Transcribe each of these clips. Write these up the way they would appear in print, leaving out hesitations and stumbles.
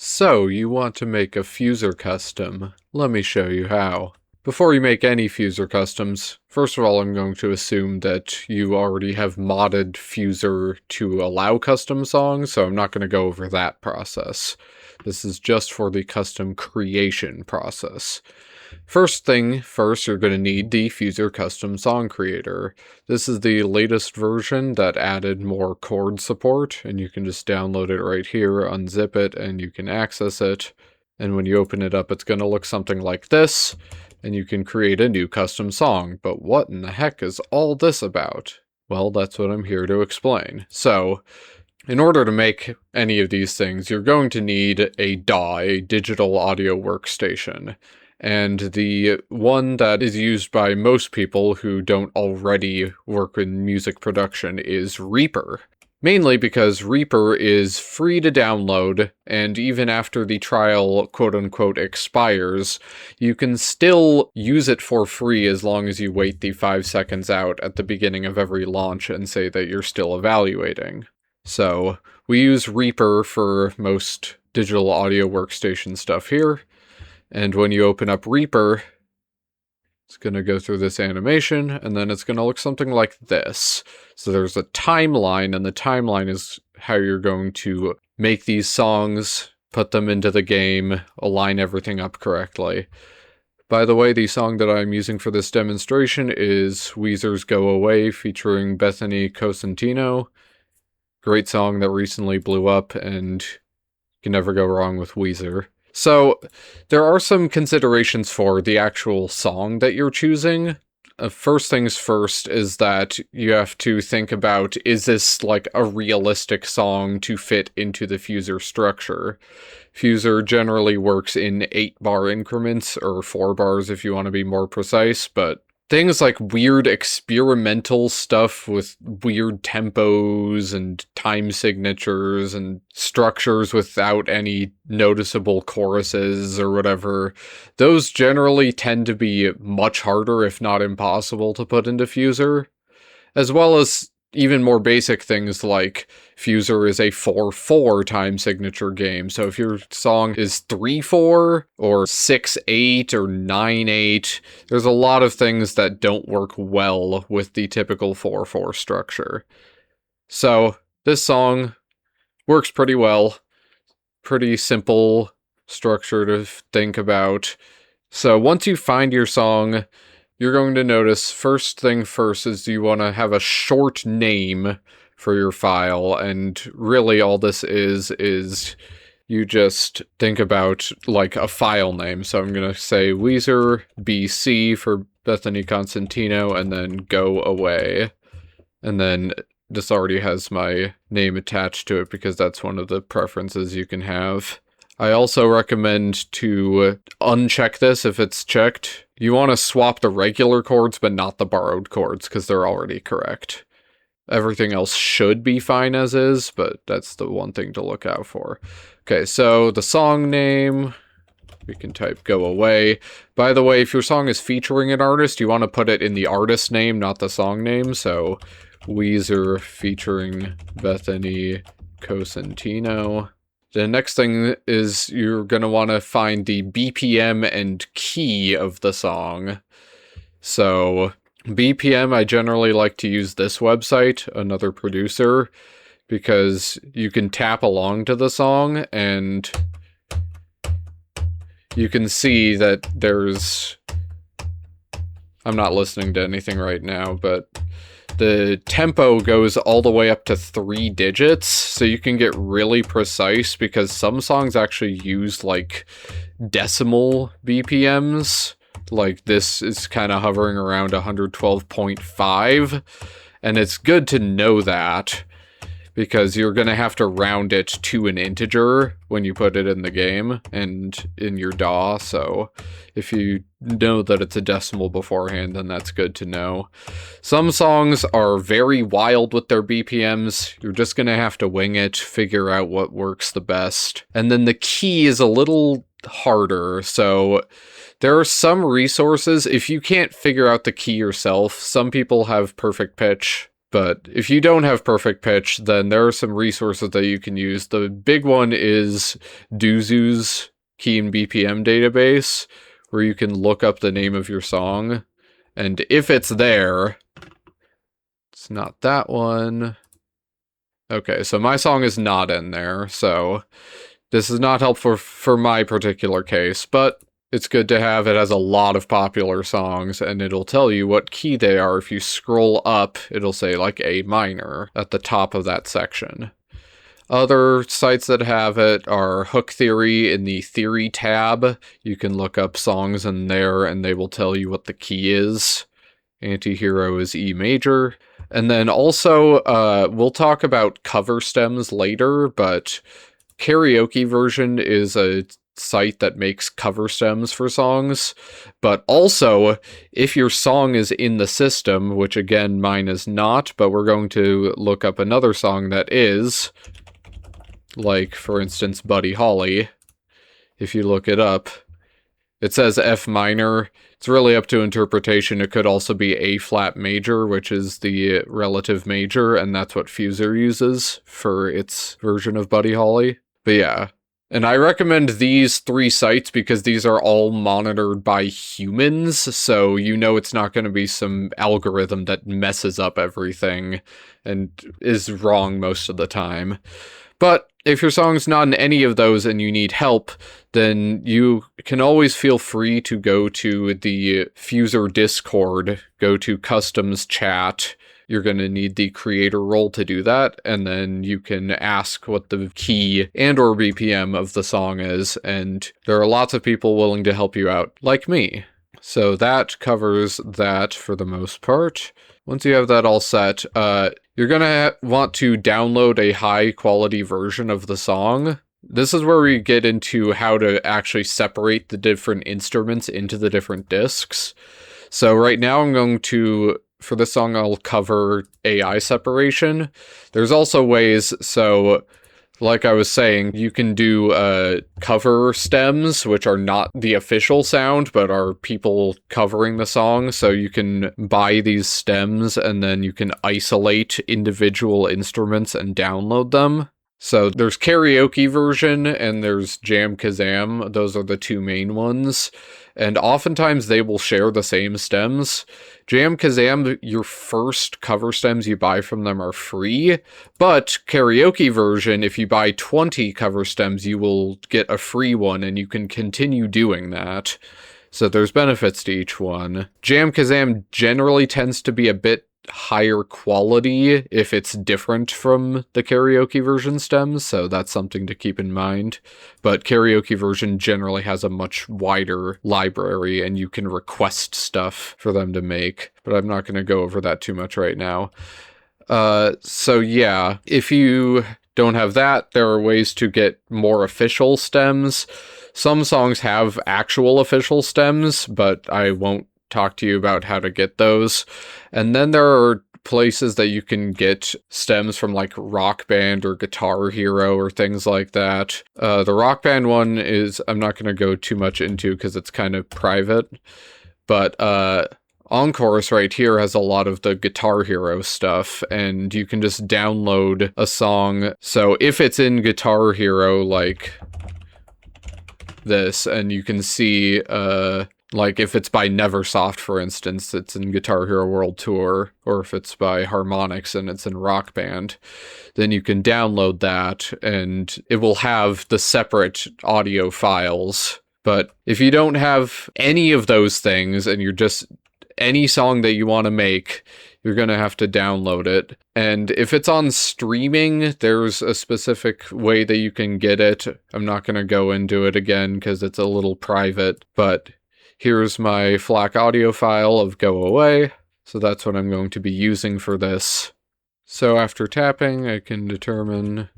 So, you want to make a FUSER custom. Let me show you how. Before you make any FUSER customs, first of all I'm going to assume that you already have modded FUSER to allow custom songs, so I'm not going to go over that process. This is just for the custom creation process. First thing first, you're going to need the FUSER Custom Song Creator. This is the latest version that added more chord support, and you can just download it right here, unzip it, and you can access it. And when you open it up, it's going to look something like this, and you can create a new custom song. But what in the heck is all this about? Well, that's what I'm here to explain. So, in order to make any of these things, you're going to need a DAW, a digital audio workstation. And the one that is used by most people who don't already work in music production is Reaper. Mainly because Reaper is free to download, and even after the trial quote-unquote expires, you can still use it for free as long as you wait the 5 seconds out at the beginning of every launch and say that you're still evaluating. So, we use Reaper for most digital audio workstation stuff here. And when you open up Reaper, it's going to go through this animation, and then it's going to look something like this. So there's a timeline, and the timeline is how you're going to make these songs, put them into the game, align everything up correctly. By the way, the song that I'm using for this demonstration is Weezer's Go Away featuring Bethany Cosentino. Great song that recently blew up, and you can never go wrong with Weezer. So, there are some considerations for the actual song that you're choosing. First things first is that you have to think about, is this like a realistic song to fit into the FUSER structure? FUSER generally works in 8-bar increments, or 4 bars if you want to be more precise, but things like weird experimental stuff with weird tempos and time signatures and structures without any noticeable choruses or whatever, those generally tend to be much harder, if not impossible, to put into FUSER. As well as even more basic things like FUSER is a 4/4 time signature game, so if your song is 3/4 or 6/8 or 9/8, there's a lot of things that don't work well with the typical 4/4 structure. So this song works pretty well, pretty simple structure to think about. So once you find your song, you're going to notice, first thing first is you want to have a short name for your file, and really all this is you just think about like a file name. So I'm going to say Weezer BC for Bethany Cosentino, and then Go Away. And then this already has my name attached to it because that's one of the preferences you can have. I also recommend to uncheck this if it's checked. You want to swap the regular chords, but not the borrowed chords, because they're already correct. Everything else should be fine as is, but that's the one thing to look out for. Okay, so the song name, we can type Go Away. By the way, if your song is featuring an artist, you want to put it in the artist name, not the song name. So, Weezer featuring Bethany Cosentino. The next thing is you're going to want to find the BPM and key of the song. So, BPM, I generally like to use this website, another producer, because you can tap along to the song and you can see that there's... I'm not listening to anything right now, but the tempo goes all the way up to 3 digits, so you can get really precise, because some songs actually use like decimal BPMs. Like this is kind of hovering around 112.5, and it's good to know that, because you're going to have to round it to an integer when you put it in the game and in your DAW, so if you know that it's a decimal beforehand, then that's good to know. Some songs are very wild with their BPMs. You're just going to have to wing it, figure out what works the best. And then the key is a little harder, so there are some resources. If you can't figure out the key yourself, some people have perfect pitch, But if you don't have perfect pitch, then there are some resources that you can use. The big one is Duzu's Key and BPM database, where you can look up the name of your song. And if it's there, it's not that one. Okay, so my song is not in there, so this is not helpful for my particular case, but it's good to have. It has a lot of popular songs, and it'll tell you what key they are. If you scroll up, it'll say like A minor at the top of that section. Other sites that have it are Hook Theory in the Theory tab. You can look up songs in there, and they will tell you what the key is. Antihero is E major. And then also, we'll talk about cover stems later, but Karaoke Version is a site that makes cover stems for songs. But also, if your song is in the system, which again, mine is not, but we're going to look up another song that is, like, for instance, Buddy Holly. If you look it up, it says F minor. It's really up to interpretation. It could also be A flat major, which is the relative major, and that's what FUSER uses for its version of Buddy Holly. But yeah. And I recommend these 3 sites because these are all monitored by humans, so you know it's not going to be some algorithm that messes up everything and is wrong most of the time. But if your song's not in any of those and you need help, then you can always feel free to go to the FUSER Discord, go to Customs Chat. You're going to need the creator role to do that, and then you can ask what the key and or BPM of the song is, and there are lots of people willing to help you out, like me. So that covers that for the most part. Once you have that all set, you're going to want to download a high-quality version of the song. This is where we get into how to actually separate the different instruments into the different discs. So right now I'm going to, for this song, I'll cover AI separation. There's also ways, so like I was saying, you can do cover stems, which are not the official sound, but are people covering the song. So you can buy these stems, and then you can isolate individual instruments and download them. So there's Karaoke Version, and there's Jam Kazam. Those are the 2 main ones. And oftentimes they will share the same stems. Jam Kazam, your first cover stems you buy from them are free, but Karaoke Version, if you buy 20 cover stems, you will get a free one, and you can continue doing that. So there's benefits to each one. Jam Kazam generally tends to be a bit higher quality if it's different from the Karaoke Version stems, so that's something to keep in mind. But Karaoke Version generally has a much wider library, and you can request stuff for them to make, but I'm not going to go over that too much right now. So yeah, if you don't have that, there are ways to get more official stems. Some songs have actual official stems, but I won't talk to you about how to get those. And then there are places that you can get stems from, like Rock Band or Guitar Hero or things like that. The Rock Band one is, I'm not going to go too much into because it's kind of private, but Encore's right here has a lot of the Guitar Hero stuff, and you can just download a song. So if it's in Guitar Hero, like this, and you can see, like if it's by Neversoft, for instance, it's in Guitar Hero World Tour, or if it's by Harmonix and it's in Rock Band, then you can download that, and it will have the separate audio files. But if you don't have any of those things, and you're just any song that you want to make, you're going to have to download it. And if it's on streaming, there's a specific way that you can get it. I'm not going to go into it again because it's a little private, but here's my FLAC audio file of Go Away. So that's what I'm going to be using for this. So after tapping, I can determine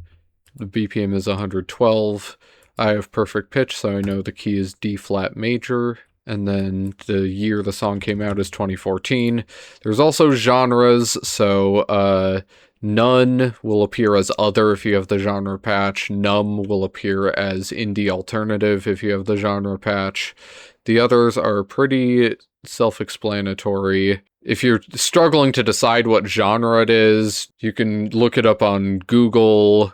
the BPM is 112. I have perfect pitch, so I know the key is D flat major. And then the year the song came out is 2014. There's also genres, so none will appear as other if you have the genre patch. Num will appear as indie alternative if you have the genre patch. The others are pretty self-explanatory. If you're struggling to decide what genre it is, you can look it up on Google.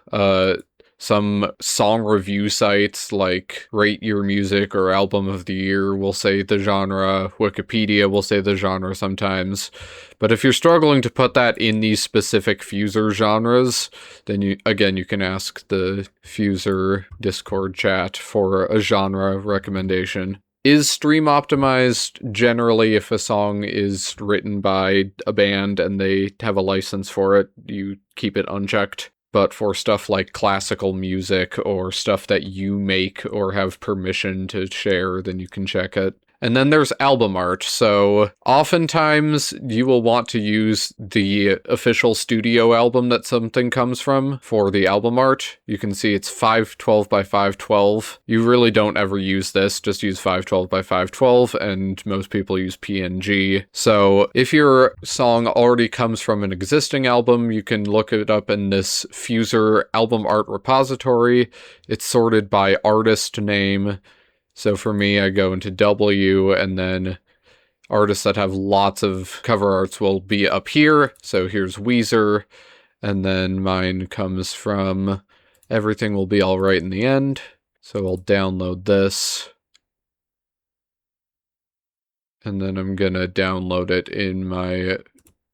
Some song review sites like Rate Your Music or Album of the Year will say the genre. Wikipedia will say the genre sometimes. But if you're struggling to put that in these specific FUSER genres, then you can ask the FUSER Discord chat for a genre recommendation. Is stream optimized generally if a song is written by a band and they have a license for it, you keep it unchecked. But for stuff like classical music or stuff that you make or have permission to share, then you can check it. And then there's album art. So oftentimes you will want to use the official studio album that something comes from for the album art. You can see it's 512 by 512. You really don't ever use this, just use 512 by 512, and most people use PNG. So if your song already comes from an existing album, you can look it up in this FUSER album art repository. It's sorted by artist name. So for me, I go into W, and then artists that have lots of cover arts will be up here. So here's Weezer, and then mine comes from Everything Will Be Alright in the End. So I'll download this. And then I'm gonna download it in my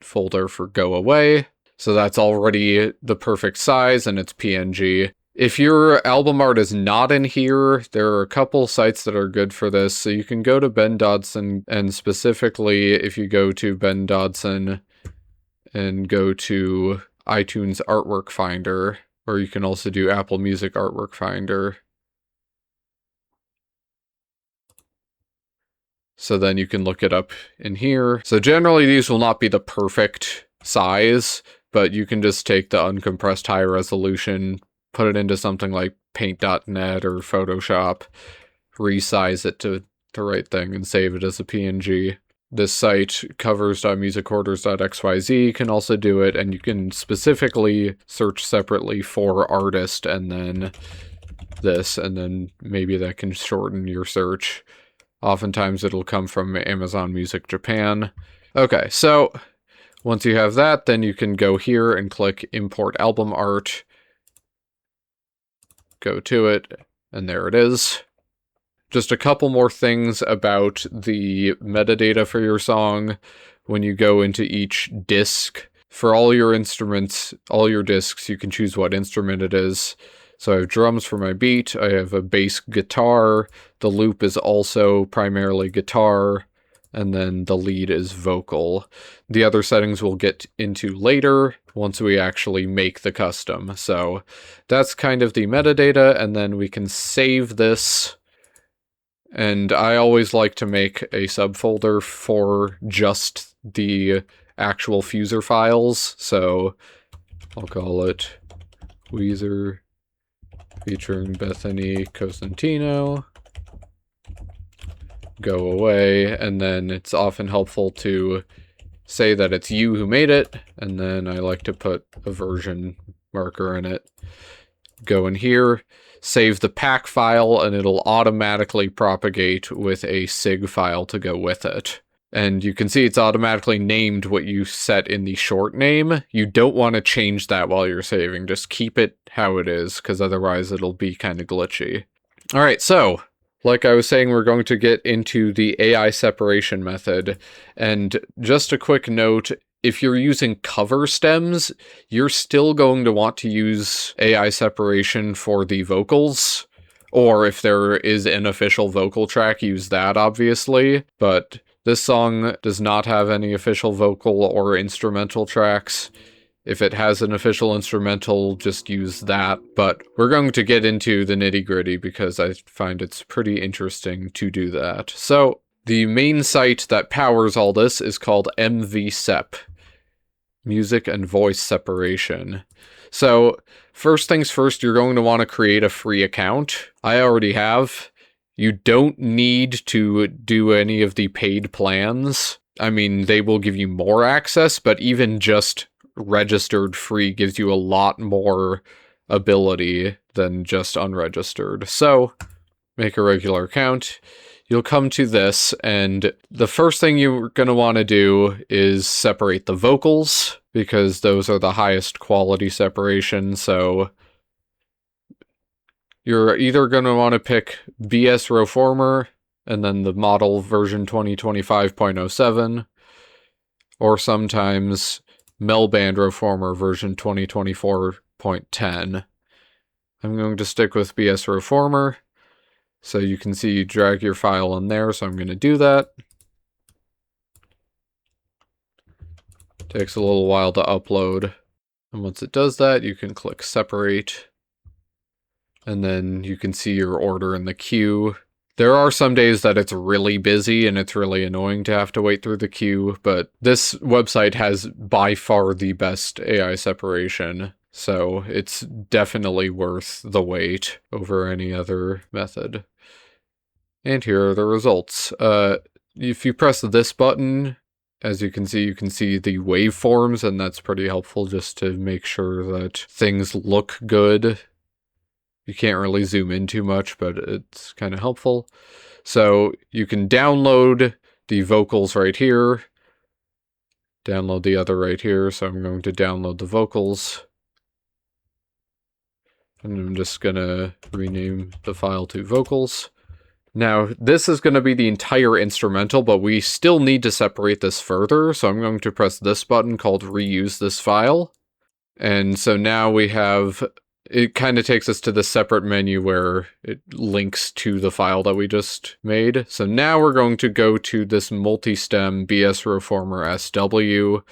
folder for Go Away. So that's already the perfect size, and it's PNG. If your album art is not in here, there are a couple sites that are good for this. So you can go to Ben Dodson, and specifically if you go to Ben Dodson and go to iTunes Artwork Finder, or you can also do Apple Music Artwork Finder. So then you can look it up in here. So generally these will not be the perfect size, but you can just take the uncompressed high resolution, put it into something like paint.net or Photoshop, resize it to the right thing, and save it as a PNG. This site, covers.musicorders.xyz, can also do it, and you can specifically search separately for artist and then this, and then maybe that can shorten your search. Oftentimes it'll come from Amazon Music Japan. Okay, so once you have that, then you can go here and click Import Album Art. Go to it, and there it is. Just a couple more things about the metadata for your song. When you go into each disc, for all your instruments, all your discs, you can choose what instrument it is. So I have drums for my beat, I have a bass guitar, the loop is also primarily guitar, and then the lead is vocal. The other settings we'll get into later once we actually make the custom. So that's kind of the metadata, and then we can save this. And I always like to make a subfolder for just the actual FUSER files. So I'll call it Weezer featuring Bethany Cosentino. Go away, and then it's often helpful to say that it's you who made it, and then I like to put a version marker in it. Go in here, save the pack file, and it'll automatically propagate with a SIG file to go with it. And you can see it's automatically named what you set in the short name. You don't want to change that while you're saving. Just keep it how it is, because otherwise it'll be kind of glitchy. Alright, so like I was saying, we're going to get into the AI separation method. And just a quick note, if you're using cover stems, you're still going to want to use AI separation for the vocals. Or if there is an official vocal track, use that, obviously. But this song does not have any official vocal or instrumental tracks. If it has an official instrumental, just use that. But we're going to get into the nitty-gritty because I find it's pretty interesting to do that. So the main site that powers all this is called MVSEP, Music and Voice Separation. So first things first, you're going to want to create a free account. I already have. You don't need to do any of the paid plans. I mean, they will give you more access, but even just registered free gives you a lot more ability than just unregistered. So make a regular account. you'll come to this, and the first thing you're going to want to do is separate the vocals, because those are the highest quality separation. So you're either going to want to pick BS Reformer, and then the model version 2025.07, or sometimes Melband Reformer version 2024.10. I'm going to stick with BS Reformer. So you can see you drag your file in there, so I'm going to do that. Takes a little while to upload. And once it does that, you can click separate. And then you can see your order in the queue. There are some days that it's really busy and it's really annoying to have to wait through the queue, but this website has by far the best AI separation. So it's definitely worth the wait over any other method. And here are the results. If you press this button, as you can see the waveforms, and that's pretty helpful just to make sure that things look good. You can't really zoom in too much, but it's kind of helpful. So you can download the vocals right here. Download the other right here, so I'm going to download the vocals. And I'm just gonna rename the file to vocals. Now, this is going to be the entire instrumental, but we still need to separate this further, so I'm going to press this button called Reuse This File. And so now we have, it kind of takes us to the separate menu where it links to the file that we just made. So now we're going to go to this multi-stem BS Reformer SW.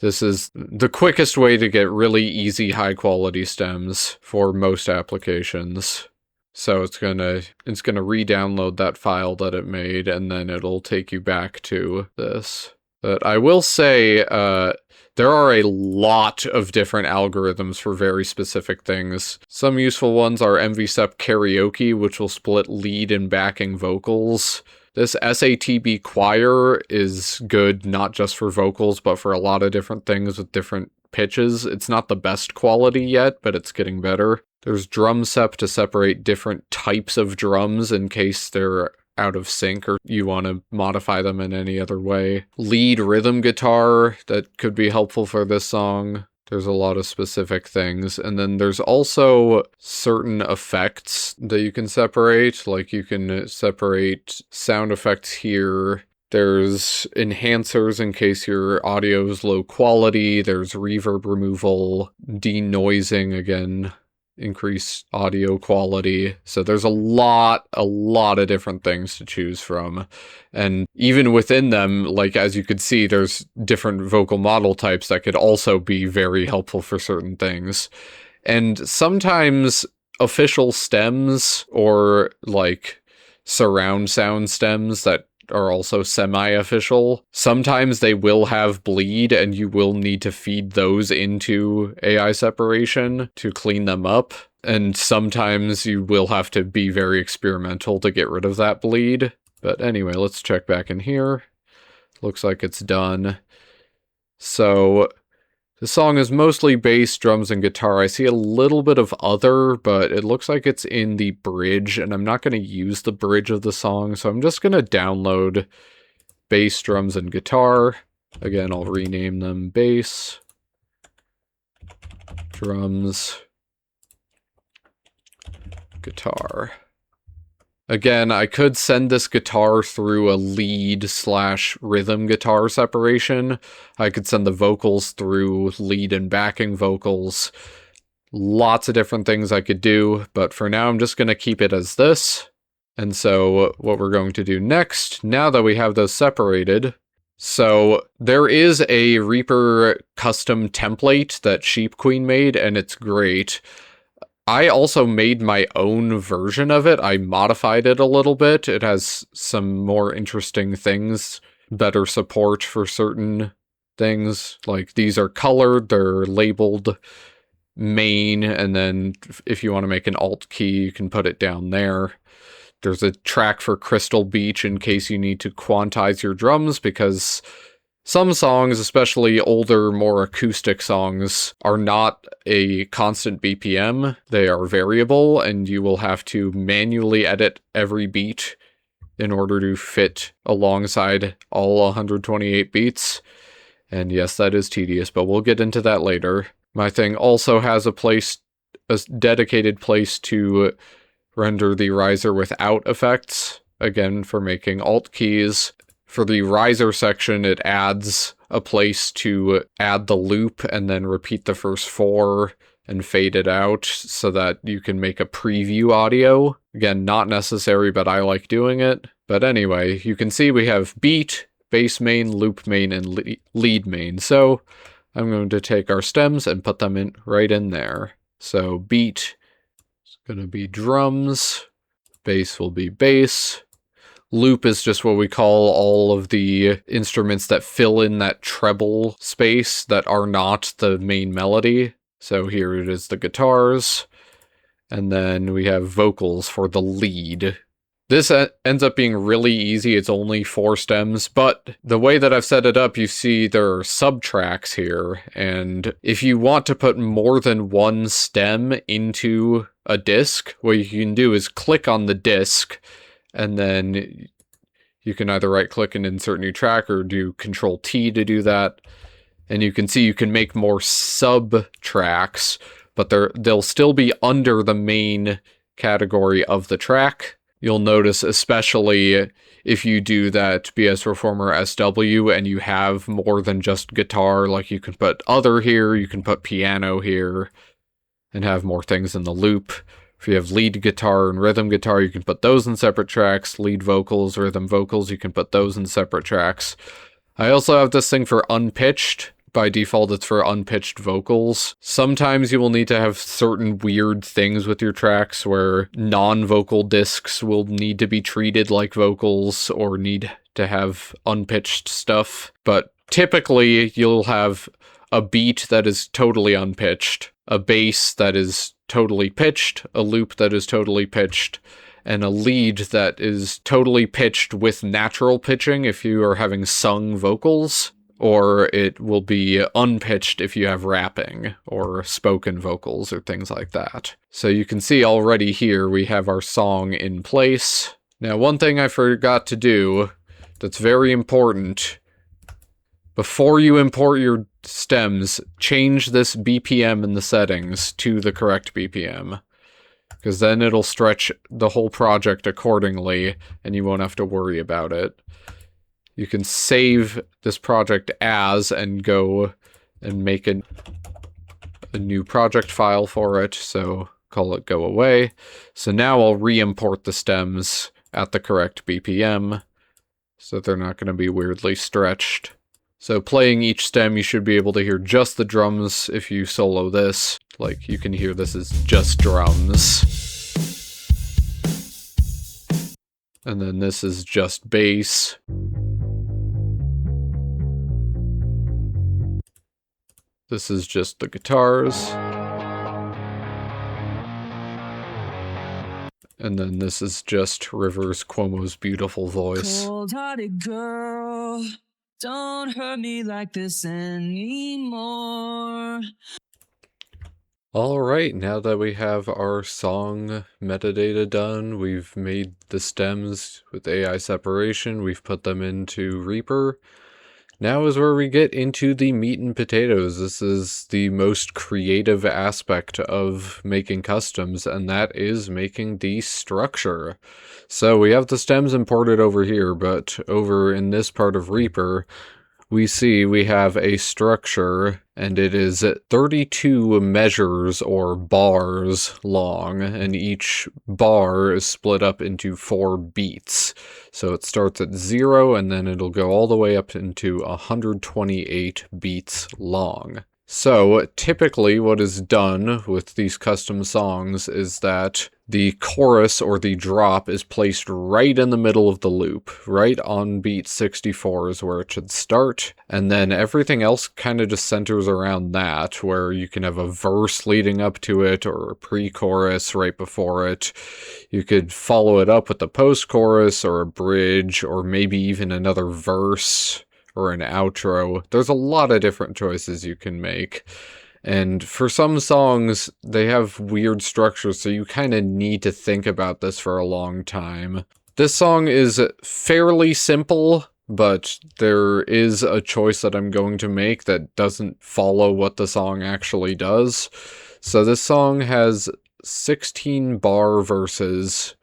This is the quickest way to get really easy high-quality stems for most applications. So it's gonna re-download that file that it made, and then it'll take you back to this. But I will say, there are a lot of different algorithms for very specific things. Some useful ones are MVSEP Karaoke, which will split lead and backing vocals. This SATB Choir is good not just for vocals, but for a lot of different things with different pitches. It's not the best quality yet, but it's getting better. There's DrumSep to separate different types of drums in case they're out of sync or you want to modify them in any other way. Lead rhythm guitar, that could be helpful for this song. There's a lot of specific things. And then there's also certain effects that you can separate. Like you can separate sound effects here. There's enhancers in case your audio is low quality. There's reverb removal, denoising again, increase audio quality. So there's a lot of different things to choose from. And even within them, like as you could see, there's different vocal model types that could also be very helpful for certain things. And sometimes official stems or like surround sound stems that are also semi-official, sometimes they will have bleed and you will need to feed those into AI separation to clean them up. And sometimes you will have to be very experimental to get rid of that bleed. But anyway, let's check back in here. Looks like it's done. So the song is mostly bass, drums, and guitar. I see a little bit of other, but it looks like it's in the bridge, and I'm not going to use the bridge of the song, so I'm just going to download bass, drums, and guitar. Again, I'll rename them bass, drums, guitar. Again, I could send this guitar through a lead/rhythm guitar separation. I could send the vocals through lead and backing vocals. Lots of different things I could do, but for now I'm just going to keep it as this. And so what we're going to do next, now that we have those separated, so there is a Reaper custom template that Sheep Queen made, and it's great. I also made my own version of it. I modified it a little bit. It has some more interesting things, better support for certain things. Like these are colored, they're labeled main, and then if you want to make an alt key, you can put it down there. There's a track for Crystal Beach in case you need to quantize your drums, because some songs, especially older, more acoustic songs, are not a constant BPM. They are variable, and you will have to manually edit every beat in order to fit alongside all 128 beats. And yes, that is tedious, but we'll get into that later. My thing also has a dedicated place to render the riser without effects, again for making alt keys. For the riser section, it adds a place to add the loop and then repeat the first 4 and fade it out so that you can make a preview audio. Again, not necessary, but I like doing it. But anyway, you can see we have beat, bass main, loop main, and lead main. So I'm going to take our stems and put them right in there. So beat is going to be drums, bass will be bass, loop is just what we call all of the instruments that fill in that treble space that are not the main melody. So here it is the guitars, and then we have vocals for the lead. This ends up being really easy. It's only 4 stems, but the way that I've set it up, you see there are subtracks here, and if you want to put more than one stem into a disc, what you can do is click on the disc, and then you can either right-click and insert new track or do Control-T to do that. And you can see you can make more sub-tracks, but they'll still be under the main category of the track. You'll notice, especially if you do that BS Reformer SW and you have more than just guitar, like you can put other here, you can put piano here, and have more things in the loop. If you have lead guitar and rhythm guitar, you can put those in separate tracks. Lead vocals, rhythm vocals, you can put those in separate tracks. I also have this thing for unpitched. By default, it's for unpitched vocals. Sometimes you will need to have certain weird things with your tracks where non-vocal discs will need to be treated like vocals or need to have unpitched stuff. But typically, you'll have a beat that is totally unpitched, a bass that is totally pitched, a loop that is totally pitched, and a lead that is totally pitched with natural pitching if you are having sung vocals, or it will be unpitched if you have rapping or spoken vocals or things like that. So you can see already here we have our song in place. Now, one thing I forgot to do that's very important: before you import your stems, change this BPM in the settings to the correct BPM, because then it'll stretch the whole project accordingly and you won't have to worry about it. You can save this project as and go and make a new project file for it, so call it go away. So now I'll re-import the stems at the correct BPM, so they're not going to be weirdly stretched. So playing each stem, you should be able to hear just the drums if you solo this. Like, you can hear this is just drums. And then this is just bass. This is just the guitars. And then this is just Rivers Cuomo's beautiful voice. Cold-hearted girl, don't hurt me like this anymore. Alright, now that we have our song metadata done, we've made the stems with AI separation, we've put them into Reaper. Now is where we get into the meat and potatoes. This is the most creative aspect of making customs, and that is making the structure. So we have the stems imported over here, but over in this part of Reaper, we see we have a structure, and it is 32 measures or bars long, and each bar is split up into 4 beats. So it starts at 0, and then it'll go all the way up into 128 beats long. So typically what is done with these custom songs is that the chorus or the drop is placed right in the middle of the loop, right on beat 64 is where it should start, and then everything else kind of just centers around that, where you can have a verse leading up to it or a pre-chorus right before it. You could follow it up with a post-chorus or a bridge or maybe even another verse or an outro. There's a lot of different choices you can make. And for some songs, they have weird structures, so you kind of need to think about this for a long time. This song is fairly simple, but there is a choice that I'm going to make that doesn't follow what the song actually does. So this song has 16 bar verses,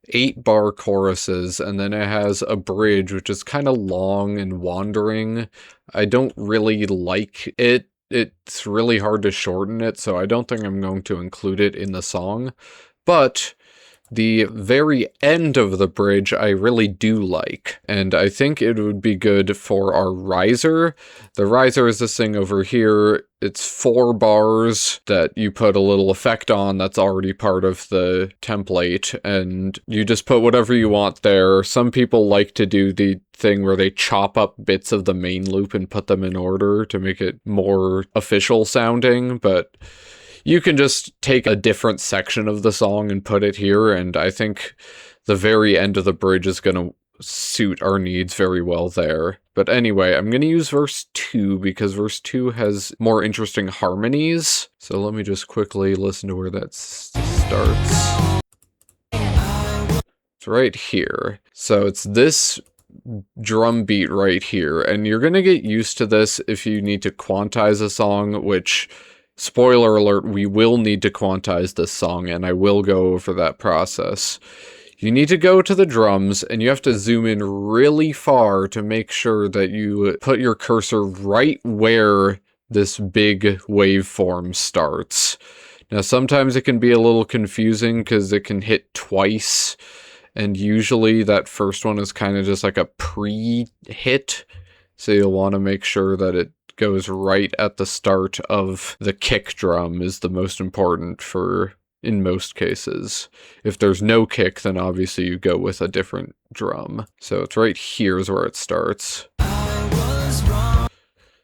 8 bar choruses, and then it has a bridge, which is kind of long and wandering. I don't really like it. It's really hard to shorten it, so I don't think I'm going to include it in the song. But the very end of the bridge I really do like, and I think it would be good for our riser. The riser is this thing over here. It's 4 bars that you put a little effect on that's already part of the template, and you just put whatever you want there. Some people like to do the thing where they chop up bits of the main loop and put them in order to make it more official sounding, but you can just take a different section of the song and put it here, and I think the very end of the bridge is going to suit our needs very well there. But anyway, I'm going to use verse 2 because verse 2 has more interesting harmonies. So let me just quickly listen to where that starts. It's right here. So it's this drum beat right here, and you're going to get used to this if you need to quantize a song, which, spoiler alert, we will need to quantize this song, and I will go over that process. You need to go to the drums, and you have to zoom in really far to make sure that you put your cursor right where this big waveform starts. Now, sometimes it can be a little confusing because it can hit twice, and usually that first one is kind of just like a pre-hit, so you'll want to make sure that it goes right at the start of the kick drum is the most important in most cases. If there's no kick, then obviously you go with a different drum. So it's right here is where it starts.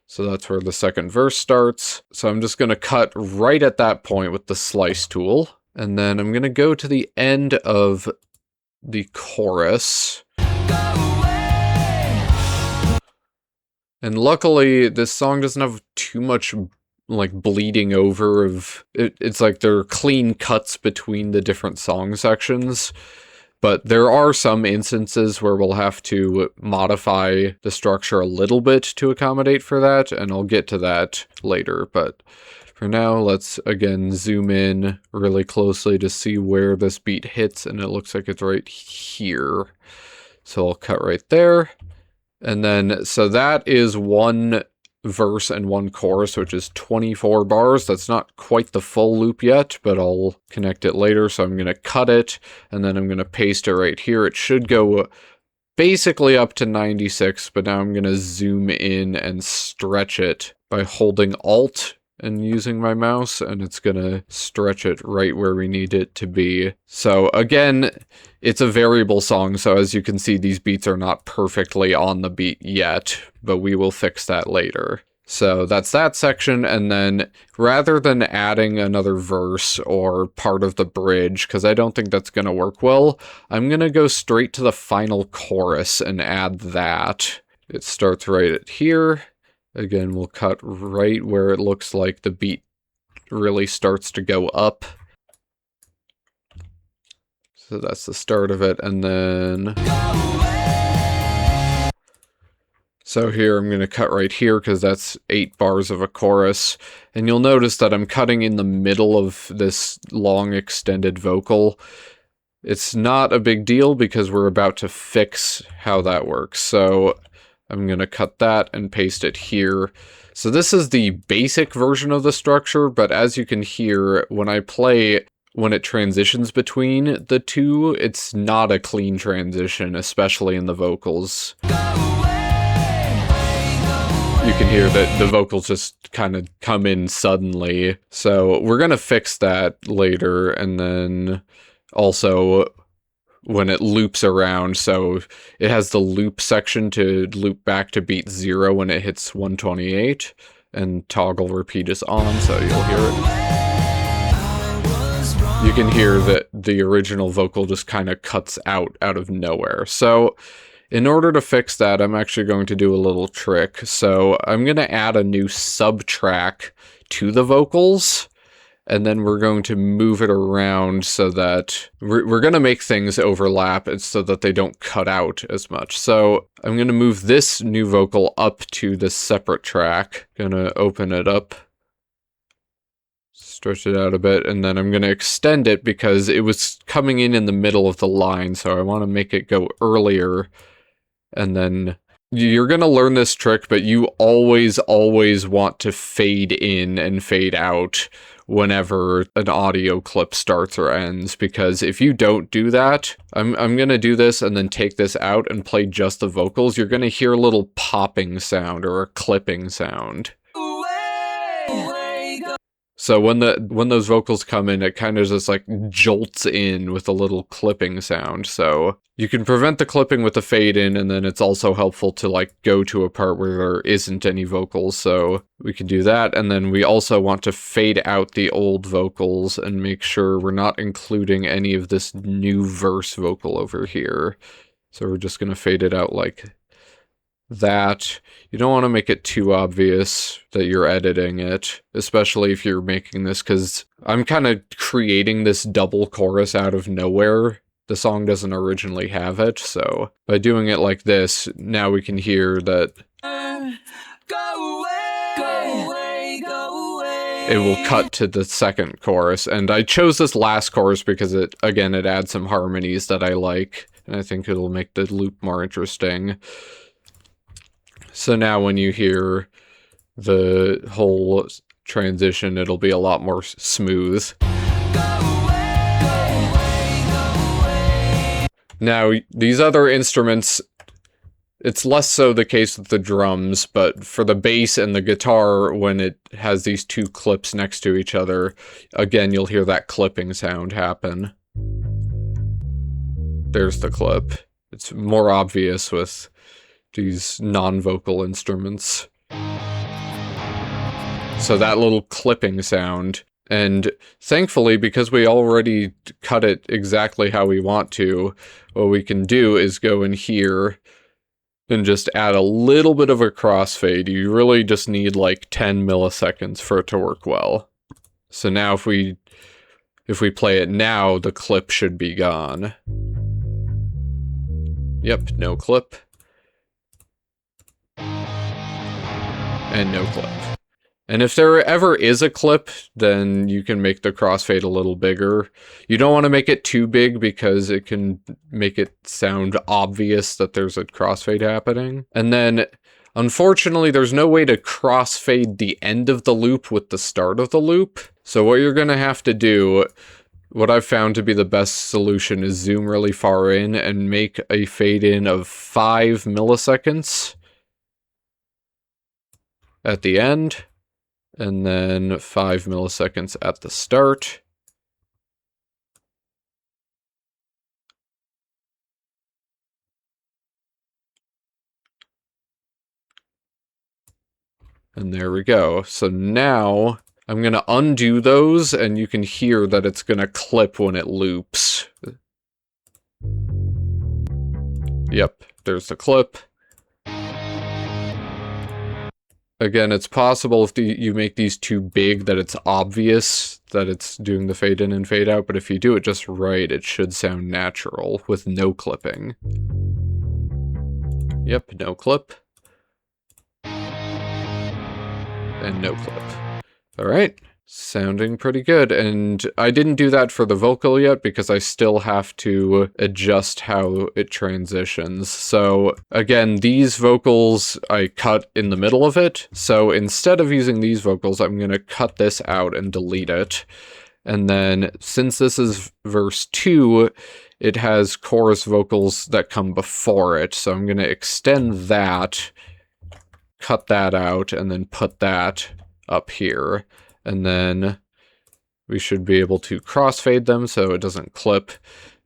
So that's where the second verse starts. So I'm just going to cut right at that point with the slice tool. And then I'm going to go to the end of the chorus. And luckily, this song doesn't have too much like bleeding over of it. It's like there are clean cuts between the different song sections, but there are some instances where we'll have to modify the structure a little bit to accommodate for that, and I'll get to that later. But for now, let's again zoom in really closely to see where this beat hits, and it looks like it's right here. So I'll cut right there. And then, so that is one verse and one chorus, which is 24 bars. That's not quite the full loop yet, but I'll connect it later. So I'm going to cut it, and then I'm going to paste it right here. It should go basically up to 96, but now I'm going to zoom in and stretch it by holding Alt and using my mouse, and it's going to stretch it right where we need it to be. So again, it's a variable song, so as you can see, these beats are not perfectly on the beat yet, but we will fix that later. So that's that section, and then rather than adding another verse or part of the bridge, because I don't think that's going to work well, I'm going to go straight to the final chorus and add that. It starts right at here. Again, we'll cut right where it looks like the beat really starts to go up. So that's the start of it, and then... So here I'm going to cut right here because that's 8 bars of a chorus. And you'll notice that I'm cutting in the middle of this long extended vocal. It's not a big deal because we're about to fix how that works. So I'm going to cut that and paste it here. So this is the basic version of the structure, but as you can hear, when I play, when it transitions between the two, it's not a clean transition, especially in the vocals. You can hear that the vocals just kind of come in suddenly. So we're going to fix that later, and then also when it loops around, so it has the loop section to loop back to beat 0 when it hits 128, and toggle repeat is on, so you'll hear it. You can hear that the original vocal just kind of cuts out of nowhere. So in order to fix that, I'm actually going to do a little trick. So I'm going to add a new subtrack to the vocals, and then we're going to move it around so that we're going to make things overlap so that they don't cut out as much. So I'm going to move this new vocal up to this separate track. Going to open it up, stretch it out a bit, and then I'm going to extend it because it was coming in the middle of the line, so I want to make it go earlier. And then you're going to learn this trick, but you always want to fade in and fade out whenever an audio clip starts or ends, because if you don't do that, I'm going to do this and then take this out and play just the vocals, you're going to hear a little popping sound or a clipping sound. So when those vocals come in, it kind of just like jolts in with a little clipping sound. So you can prevent the clipping with the fade in, and then it's also helpful to like go to a part where there isn't any vocals. So we can do that, and then we also want to fade out the old vocals and make sure we're not including any of this new verse vocal over here. So we're just gonna fade it out like that. You don't want to make it too obvious that you're editing it, especially if you're making this, because I'm kind of creating this double chorus out of nowhere. The song doesn't originally have it, so by doing it like this, now we can hear that it will cut to the second chorus. And I chose this last chorus because it adds some harmonies that I like, and I think it'll make the loop more interesting. So now when you hear the whole transition, it'll be a lot more smooth. Now, these other instruments, it's less so the case with the drums, but for the bass and the guitar, when it has these two clips next to each other, again, you'll hear that clipping sound happen. There's the clip. It's more obvious with these non-vocal instruments. So that little clipping sound, and thankfully, because we already cut it exactly how we want to, what we can do is go in here and just add a little bit of a crossfade. You really just need like 10 milliseconds for it to work well. So now if we play it now, the clip should be gone. Yep, no clip. And no clip. And if there ever is a clip, then you can make the crossfade a little bigger. You don't want to make it too big because it can make it sound obvious that there's a crossfade happening. And then, unfortunately, there's no way to crossfade the end of the loop with the start of the loop. So what you're going to have to do, what I've found to be the best solution, is zoom really far in and make a fade in of 5 milliseconds. At the end, and then 5 milliseconds at the start. And there we go. So now I'm going to undo those, and you can hear that it's going to clip when it loops. Yep, there's the clip. Again, it's possible if you make these too big that it's obvious that it's doing the fade in and fade out, but if you do it just right, it should sound natural with no clipping. Yep, no clip. And no clip. Alright, sounding pretty good, and I didn't do that for the vocal yet because I still have to adjust how it transitions. So again, these vocals I cut in the middle of it, so instead of using these vocals, I'm going to cut this out and delete it. And then since this is verse 2, it has chorus vocals that come before it, so I'm going to extend that, cut that out, and then put that up here. And then we should be able to crossfade them so it doesn't clip.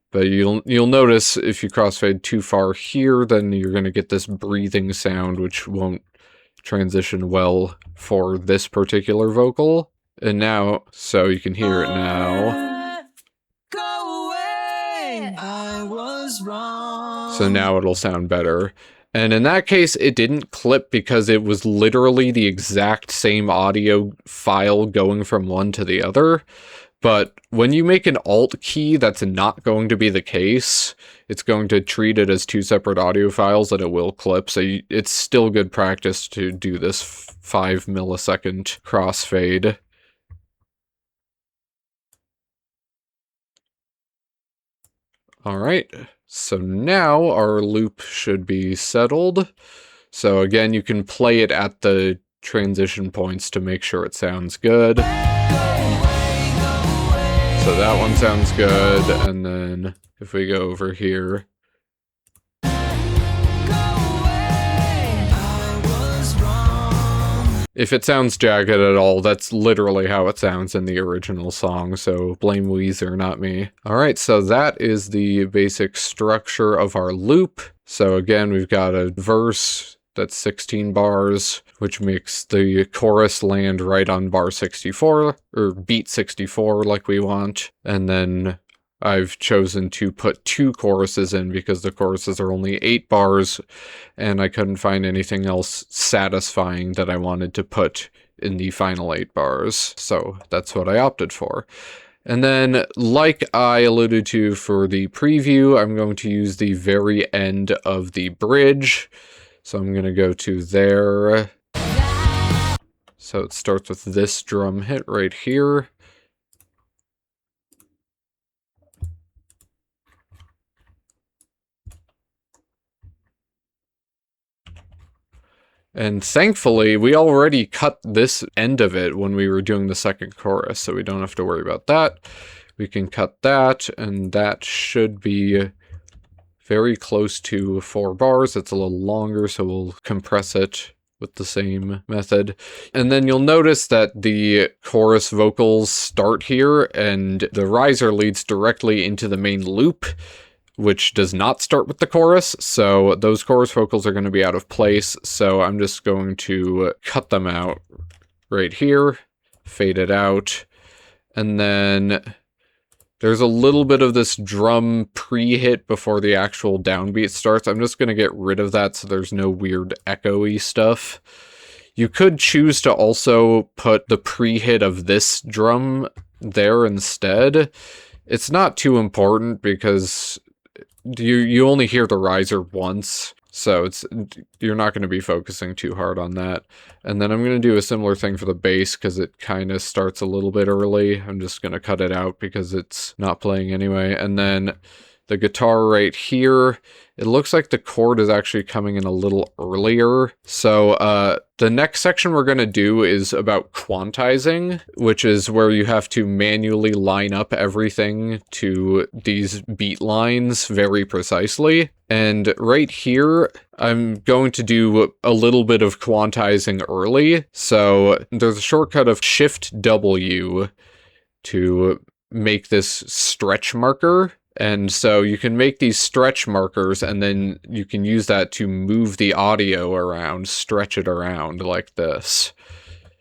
But you'll notice if you crossfade too far here, then you're going to get this breathing sound, which won't transition well for this particular vocal. And now, so you can hear it now. Go away, I was wrong. So now it'll sound better. And in that case, it didn't clip because it was literally the exact same audio file going from one to the other. But when you make an alt key, that's not going to be the case. It's going to treat it as two separate audio files and it will clip. So it's still good practice to do this 5 millisecond crossfade. All right, so now our loop should be settled. So again, you can play it at the transition points to make sure it sounds good. So that one sounds good, and then if we go over here, if it sounds jagged at all, that's literally how it sounds in the original song, so blame Weezer, not me. Alright, so that is the basic structure of our loop. So again, we've got a verse that's 16 bars, which makes the chorus land right on bar 64, or beat 64 like we want. And then I've chosen to put 2 choruses in because the choruses are only 8 bars, and I couldn't find anything else satisfying that I wanted to put in the final 8 bars. So that's what I opted for. And then, like I alluded to for the preview, I'm going to use the very end of the bridge. So I'm going to go to there. So it starts with this drum hit right here. And thankfully, we already cut this end of it when we were doing the second chorus, so we don't have to worry about that. We can cut that, and that should be very close to 4 bars. It's a little longer, so we'll compress it with the same method. And then you'll notice that the chorus vocals start here, and the riser leads directly into the main loop, which does not start with the chorus, so those chorus vocals are going to be out of place, so I'm just going to cut them out right here, fade it out, and then there's a little bit of this drum pre-hit before the actual downbeat starts. I'm just going to get rid of that so there's no weird echoey stuff. You could choose to also put the pre-hit of this drum there instead. It's not too important because you only hear the riser once, so you're not going to be focusing too hard on that. And then I'm going to do a similar thing for the bass because it kind of starts a little bit early. I'm just going to cut it out because it's not playing anyway. And then the guitar right here, it looks like the chord is actually coming in a little earlier. So the next section we're going to do is about quantizing, which is where you have to manually line up everything to these beat lines very precisely. And right here, I'm going to do a little bit of quantizing early. So there's a shortcut of Shift W to make this stretch marker. And so you can make these stretch markers, and then you can use that to move the audio around, stretch it around like this.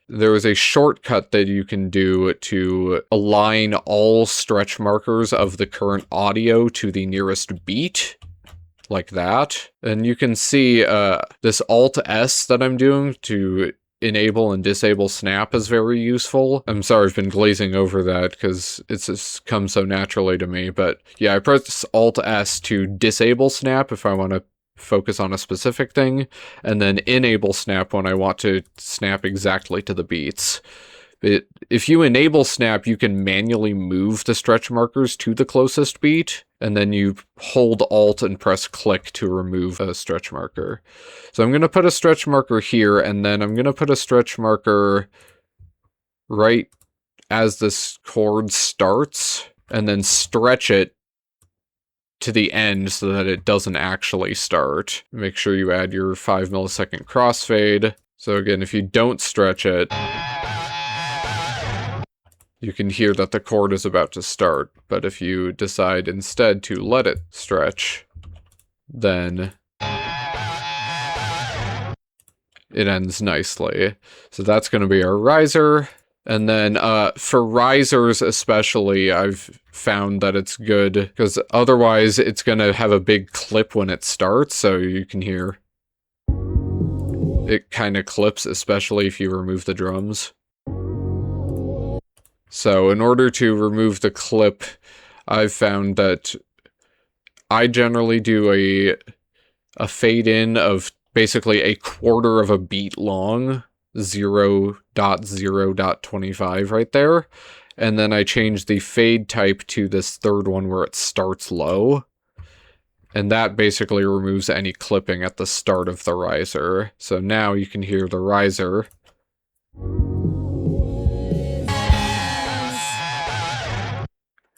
There is a shortcut that you can do to align all stretch markers of the current audio to the nearest beat, like that. And you can see this Alt-S that I'm doing to enable and disable snap is very useful. I'm sorry I've been glazing over that because it's just come so naturally to me, but yeah, I press Alt-S to disable snap if I want to focus on a specific thing, and then enable snap when I want to snap exactly to the beats. If you enable snap, you can manually move the stretch markers to the closest beat, and then you hold Alt and press click to remove a stretch marker. So I'm going to put a stretch marker here, and then I'm going to put a stretch marker right as this chord starts, and then stretch it to the end so that it doesn't actually start. Make sure you add your 5 millisecond crossfade. So again, if you don't stretch it, you can hear that the chord is about to start, but if you decide instead to let it stretch, then it ends nicely. So that's going to be our riser. And then for risers especially, I've found that it's good because otherwise it's going to have a big clip when it starts, so you can hear it kind of clips, especially if you remove the drums. So in order to remove the clip, I've found that I generally do a fade in of basically a quarter of a beat long, 0.0.25 right there. And then I change the fade type to this third one where it starts low. And that basically removes any clipping at the start of the riser. So now you can hear the riser.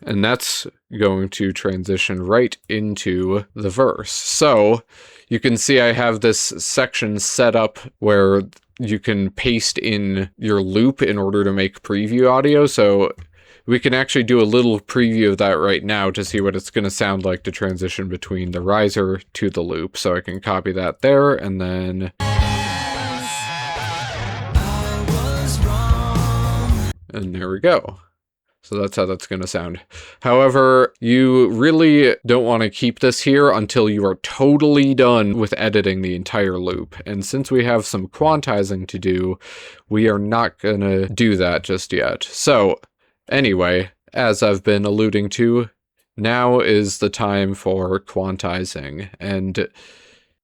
And that's going to transition right into the verse. So you can see I have this section set up where you can paste in your loop in order to make preview audio. So we can actually do a little preview of that right now to see what it's going to sound like to transition between the riser to the loop. So I can copy that there, and then... and there we go. So that's how that's going to sound. However, you really don't want to keep this here until you are totally done with editing the entire loop. And since we have some quantizing to do, we are not going to do that just yet. So anyway, as I've been alluding to, now is the time for quantizing. And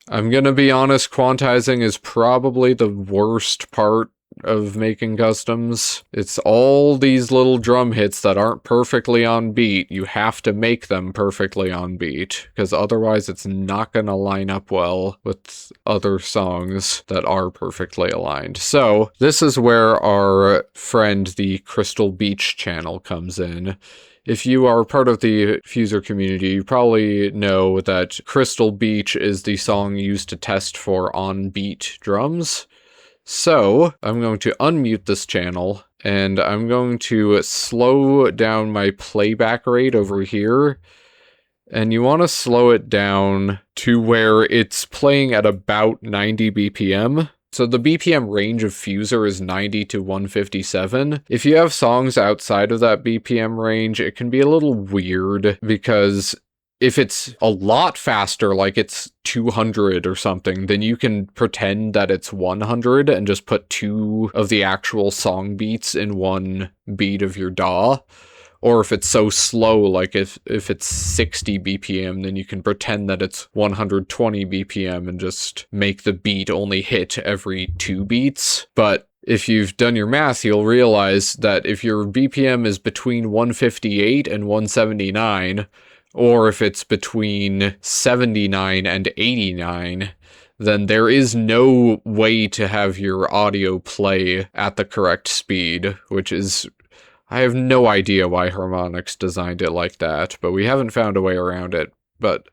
I'm going to be honest, quantizing is probably the worst part of making customs. It's all these little drum hits that aren't perfectly on beat. You have to make them perfectly on beat, because otherwise it's not going to line up well with other songs that are perfectly aligned. So this is where our friend, the Crystal Beach channel, comes in. If you are part of the FUSER community, you probably know that Crystal Beach is the song used to test for on-beat drums. So I'm going to unmute this channel, and I'm going to slow down my playback rate over here. And you want to slow it down to where it's playing at about 90 BPM. So the BPM range of FUSER is 90 to 157. If you have songs outside of that BPM range, it can be a little weird, because if it's a lot faster, like it's 200 or something, then you can pretend that it's 100 and just put two of the actual song beats in one beat of your DAW. Or if it's so slow, like if it's 60 BPM, then you can pretend that it's 120 BPM and just make the beat only hit every 2 beats. But if you've done your math, you'll realize that if your BPM is between 158 and 179, or if it's between 79 and 89, then there is no way to have your audio play at the correct speed, which is... I have no idea why Harmonix designed it like that, but we haven't found a way around it. But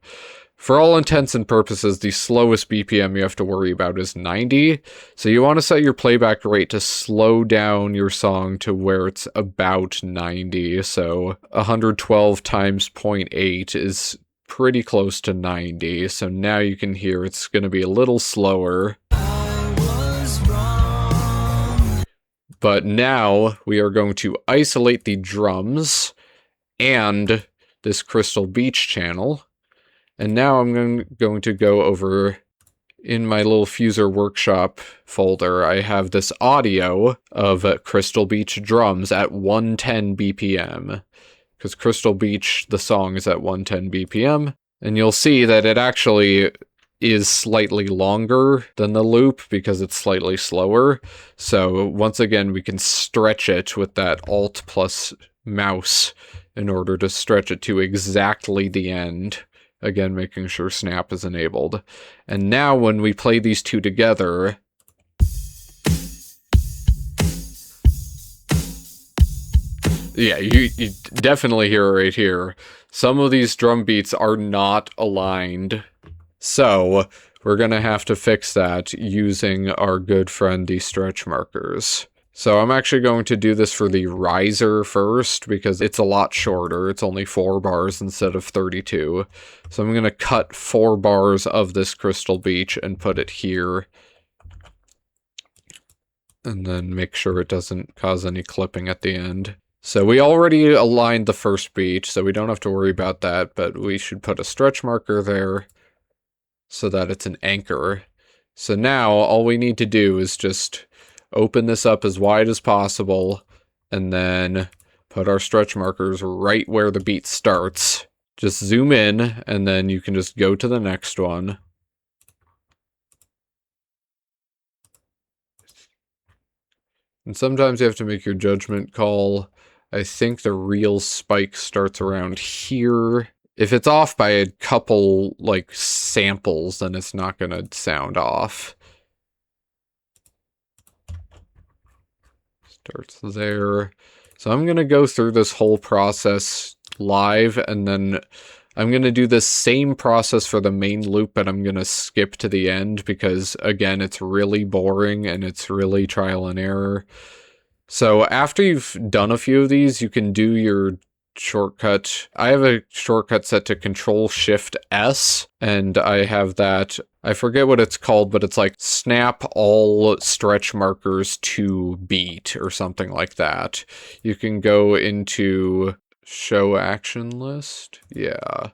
for all intents and purposes, the slowest BPM you have to worry about is 90. So you want to set your playback rate to slow down your song to where it's about 90. So 112 times 0.8 is pretty close to 90. So now you can hear it's going to be a little slower. But now we are going to isolate the drums and this Crystal Beach channel. And now I'm going to go over in my little FUSER workshop folder. I have this audio of Crystal Beach drums at 110 BPM. Because Crystal Beach, the song, is at 110 BPM. And you'll see that it actually is slightly longer than the loop because it's slightly slower. So once again, we can stretch it with that Alt plus mouse in order to stretch it to exactly the end. Again, making sure snap is enabled. And now when we play these two together, yeah, you definitely hear it right here. Some of these drum beats are not aligned. So we're going to have to fix that using our good friend, the stretch markers. So I'm actually going to do this for the riser first because it's a lot shorter. It's only 4 bars instead of 32. So I'm going to cut 4 bars of this Crystal Beach and put it here. And then make sure it doesn't cause any clipping at the end. So we already aligned the first beat, so we don't have to worry about that, but we should put a stretch marker there so that it's an anchor. So now all we need to do is just open this up as wide as possible and then put our stretch markers right where the beat starts. Just zoom in and then you can just go to the next one. And sometimes you have to make your judgment call. I think the real spike starts around here. If it's off by a couple, like, samples, then it's not gonna sound off. Starts there. So I'm gonna go through this whole process live, and then I'm gonna do this same process for the main loop, but I'm gonna skip to the end because, again, it's really boring and it's really trial and error. So after you've done a few of these, you can do your shortcut. I have a shortcut set to Control-Shift-S, and I have that, I forget what it's called, but it's like snap all stretch markers to beat or something like that. You can go into show action list. Yeah.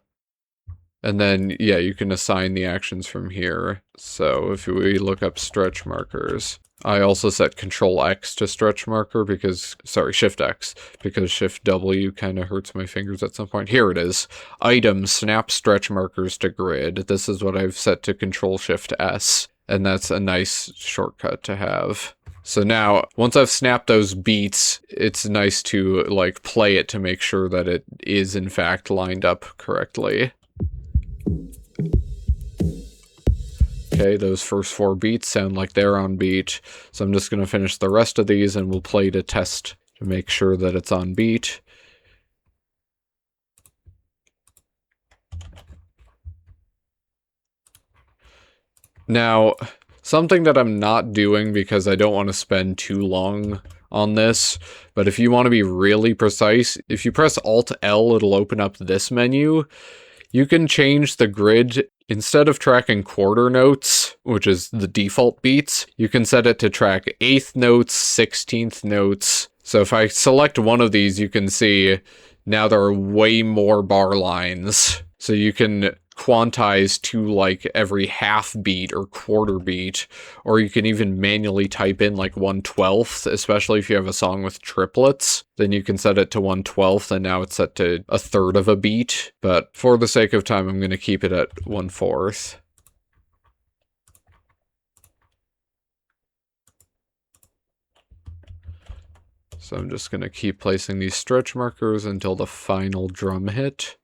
And then, yeah, you can assign the actions from here. So if we look up stretch markers, I also set Control-X to stretch marker because, sorry, Shift-X, because Shift-W kind of hurts my fingers at some point. Here it is. Item, snap stretch markers to grid. This is what I've set to Control-Shift-S, and that's a nice shortcut to have. So now, once I've snapped those beats, it's nice to, like, play it to make sure that it is, in fact, lined up correctly. Okay, those first 4 beats sound like they're on beat, so I'm just going to finish the rest of these and we'll play to test to make sure that it's on beat. Now, something that I'm not doing because I don't want to spend too long on this, but if you want to be really precise, if you press Alt-L, it'll open up this menu. You can change the grid. Instead of tracking quarter notes, which is the default beats, you can set it to track 1/8 notes, 16th notes. So if I select one of these, you can see now there are way more bar lines. So you can quantize to like every half beat or quarter beat, or you can even manually type in like 1/12, especially if you have a song with triplets, then you can set it to 1/12 and now it's set to 1/3 of a beat. But for the sake of time, I'm going to keep it at 1/4. So I'm just going to keep placing these stretch markers until the final drum hit.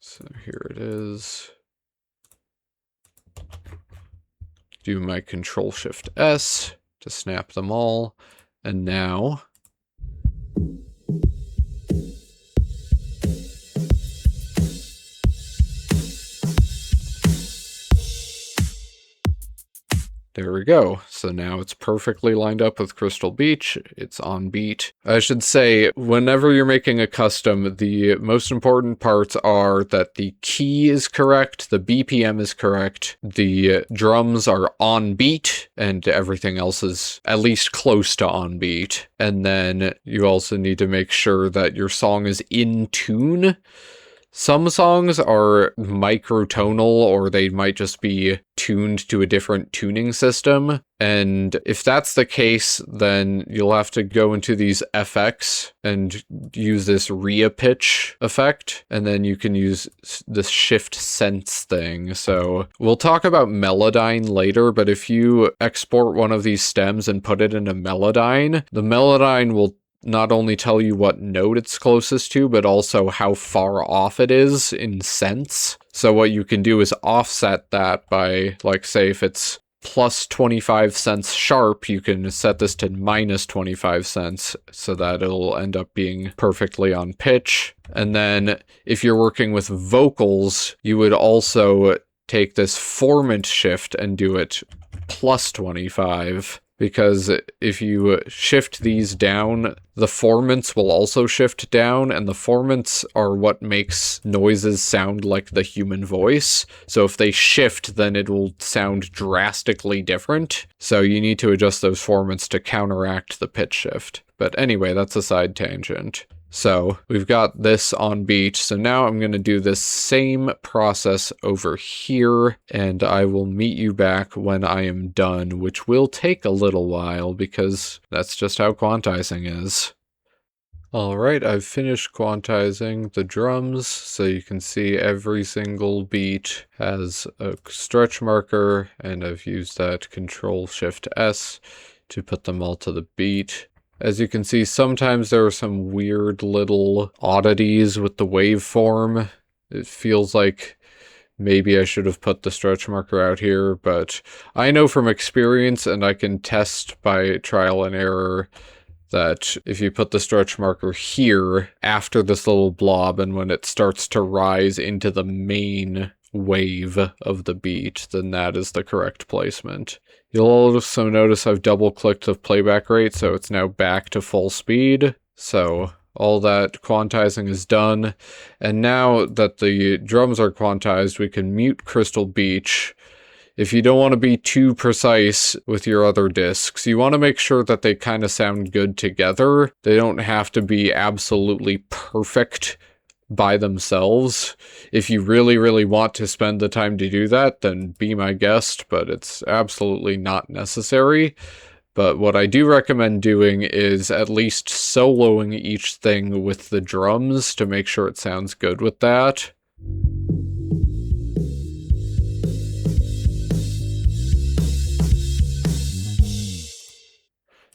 So here it is. Do my Control-Shift-S to snap them all. And now there we go. So now it's perfectly lined up with Crystal Beach. It's on beat. I should say, whenever you're making a custom, the most important parts are that the key is correct, the BPM is correct, the drums are on beat, and everything else is at least close to on beat. And then you also need to make sure that your song is in tune. Some songs are microtonal, or they might just be tuned to a different tuning system. And if that's the case, then you'll have to go into these FX and use this re-pitch effect. And then you can use this shift sense thing. So we'll talk about Melodyne later, but if you export one of these stems and put it into Melodyne, the Melodyne will not only tell you what note it's closest to, but also how far off it is in cents. So what you can do is offset that by, like, say if it's plus 25 cents sharp, you can set this to minus 25 cents so that it'll end up being perfectly on pitch. And then if you're working with vocals, you would also take this formant shift and do it plus 25. because if you shift these down, the formants will also shift down, and the formants are what makes noises sound like the human voice. So if they shift, then it will sound drastically different. So you need to adjust those formants to counteract the pitch shift. But anyway, that's a side tangent. So we've got this on beat. So now I'm going to do this same process over here, and I will meet you back when I am done, which will take a little while because that's just how quantizing is. Alright, I've finished quantizing the drums, so you can see every single beat has a stretch marker, and I've used that Control-Shift-S to put them all to the beat. As you can see, sometimes there are some weird little oddities with the waveform. It feels like maybe I should have put the stretch marker out here, but I know from experience, and I can test by trial and error, that if you put the stretch marker here after this little blob, and when it starts to rise into the main wave of the beat, then that is the correct placement. You'll also notice I've double-clicked the playback rate, so it's now back to full speed. So all that quantizing is done. And now that the drums are quantized, we can mute Crystal Beach. If you don't want to be too precise with your other discs, you want to make sure that they kind of sound good together. They don't have to be absolutely perfect by themselves. If you really, really want to spend the time to do that, then be my guest, but it's absolutely not necessary. But what I do recommend doing is at least soloing each thing with the drums to make sure it sounds good with that.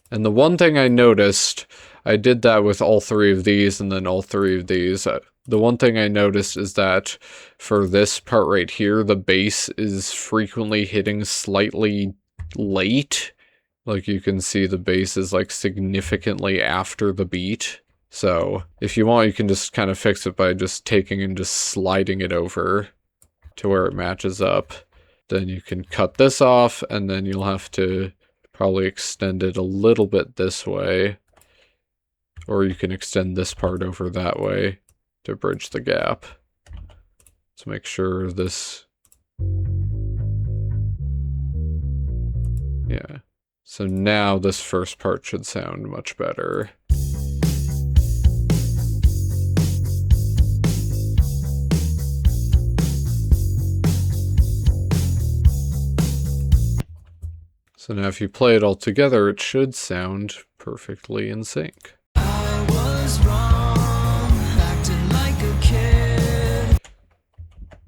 And the one thing I noticed, I did that with all three of these and then all three of these. The one thing I noticed is that for this part right here, the bass is frequently hitting slightly late. Like you can see the bass is like significantly after the beat. So if you want, you can just kind of fix it by just taking and just sliding it over to where it matches up. Then you can cut this off, and then you'll have to probably extend it a little bit this way, or you can extend this part over that way to bridge the gap. Let's make sure this, yeah. So now this first part should sound much better. So now if you play it all together, it should sound perfectly in sync. I was wrong, acting like a kid.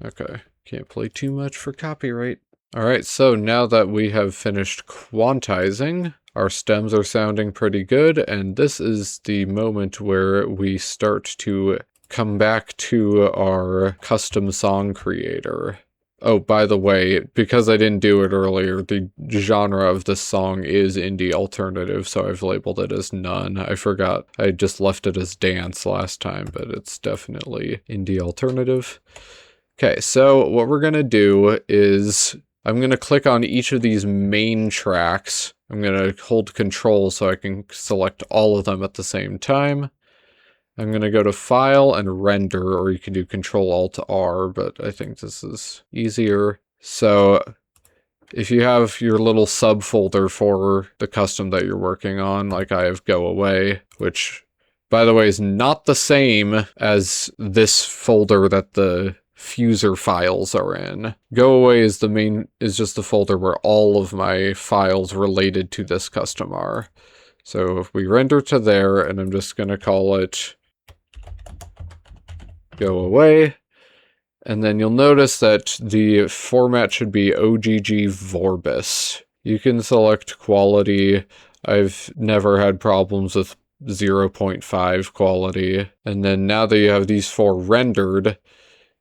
Okay, can't play too much for copyright. Alright, so now that we have finished quantizing, our stems are sounding pretty good, and this is the moment where we start to come back to our custom song creator. Oh, by the way, because I didn't do it earlier, the genre of this song is indie alternative, so I've labeled it as none. I forgot. I just left it as dance last time, but it's definitely indie alternative. Okay, so what we're going to do is I'm going to click on each of these main tracks. I'm going to hold Control so I can select all of them at the same time. I'm going to go to File and Render, or you can do Control-Alt-R, but I think this is easier. So if you have your little subfolder for the custom that you're working on, like I have Go Away, which, by the way, is not the same as this folder that the FUSER files are in. Go Away is just the folder where all of my files related to this custom are. So if we render to there, and I'm just going to call it Go Away, and then you'll notice that the format should be OGG Vorbis. You can select quality. I've never had problems with 0.5 quality. And then now that you have these four rendered,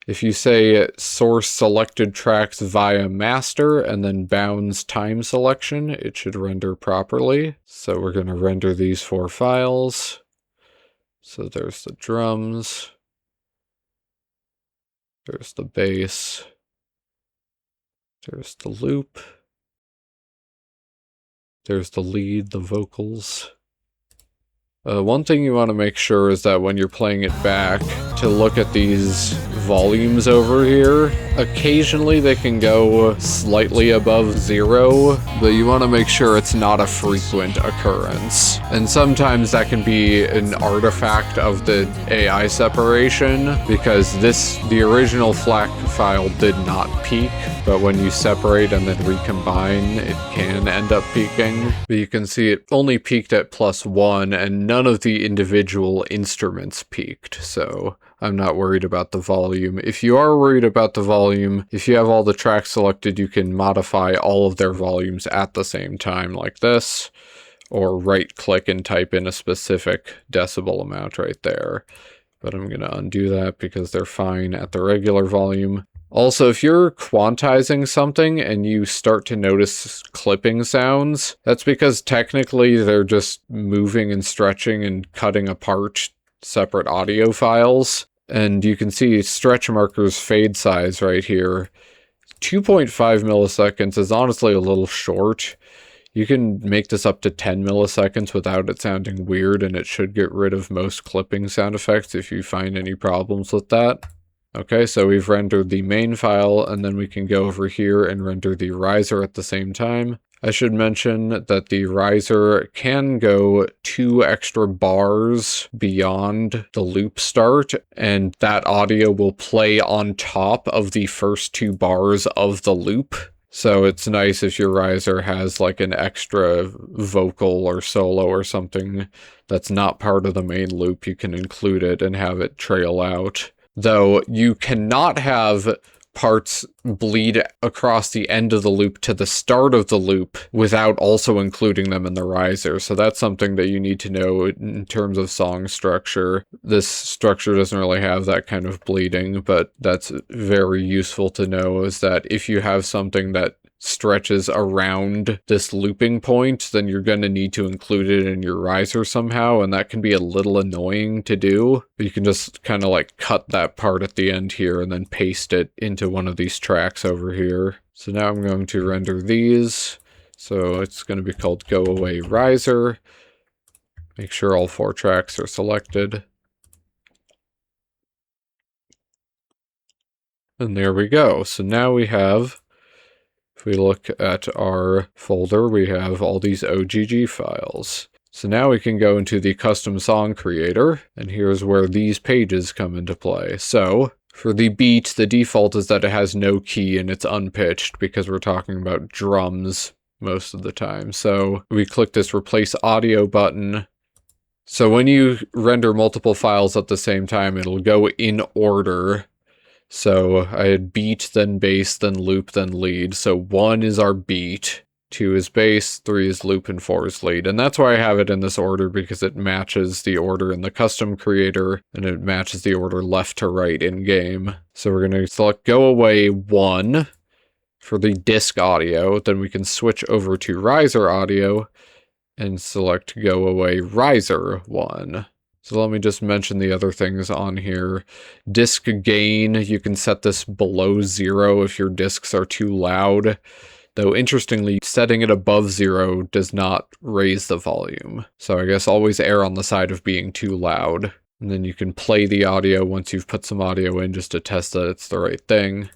if you say source selected tracks via master and then bounds time selection, it should render properly. So we're going to render these four files. So there's the drums. There's the bass. There's the loop. There's the lead, the vocals. One thing you want to make sure is that when you're playing it back, to look at these volumes over here, occasionally they can go slightly above 0, but you want to make sure it's not a frequent occurrence. And sometimes that can be an artifact of the AI separation, because the original FLAC file did not peak, but when you separate and then recombine, it can end up peaking. But you can see it only peaked at +1, and none of the individual instruments peaked, so I'm not worried about the volume. If you are worried about the volume, if you have all the tracks selected, you can modify all of their volumes at the same time like this, or right-click and type in a specific decibel amount right there. But I'm going to undo that because they're fine at the regular volume. Also, if you're quantizing something and you start to notice clipping sounds, that's because technically they're just moving and stretching and cutting apart separate audio files. And you can see stretch markers fade size right here. 2.5 milliseconds is honestly a little short. You can make this up to 10 milliseconds without it sounding weird, and it should get rid of most clipping sound effects if you find any problems with that. Okay, so we've rendered the main file, and then we can go over here and render the riser at the same time. I should mention that the riser can go 2 extra bars beyond the loop start, and that audio will play on top of the first 2 bars of the loop. So it's nice if your riser has like an extra vocal or solo or something that's not part of the main loop, you can include it and have it trail out. Though you cannot have parts bleed across the end of the loop to the start of the loop without also including them in the riser. So that's something that you need to know in terms of song structure. This structure doesn't really have that kind of bleeding, but that's very useful to know, is that if you have something that stretches around this looping point, then you're going to need to include it in your riser somehow, and that can be a little annoying to do. But you can just kind of like cut that part at the end here and then paste it into one of these tracks over here. So now I'm going to render these. So it's going to be called Go Away Riser. Make sure all 4 tracks are selected. And there we go. So now we have, if we look at our folder, we have all these OGG files. So now we can go into the custom song creator, and here's where these pages come into play. So for the beat, the default is that it has no key and it's unpitched because we're talking about drums most of the time. So we click this replace audio button. So when you render multiple files at the same time, it'll go in order. So I had beat, then bass, then loop, then lead. So 1 is our beat, 2 is bass, 3 is loop, and 4 is lead. And that's why I have it in this order, because it matches the order in the custom creator, and it matches the order left to right in game. So we're going to select Go Away 1 for the disc audio. Then we can switch over to riser audio and select Go Away Riser 1. So let me just mention the other things on here. Disc gain, you can set this below 0 if your discs are too loud. Though interestingly, setting it above 0 does not raise the volume. So I guess always err on the side of being too loud. And then you can play the audio once you've put some audio in just to test that it's the right thing.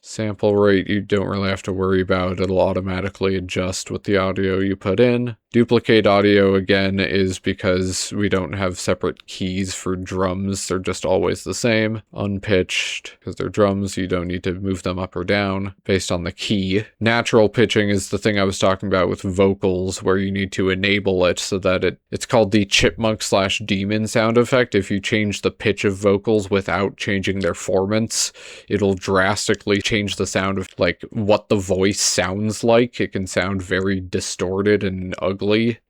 Sample rate, you don't really have to worry about. It'll automatically adjust with the audio you put in. Duplicate audio, again, is because we don't have separate keys for drums. They're just always the same. Unpitched, because they're drums, you don't need to move them up or down based on the key. Natural pitching is the thing I was talking about with vocals, where you need to enable it so that it's called the chipmunk/demon sound effect. If you change the pitch of vocals without changing their formants, it'll drastically change the sound of like what the voice sounds like. It can sound very distorted and ugly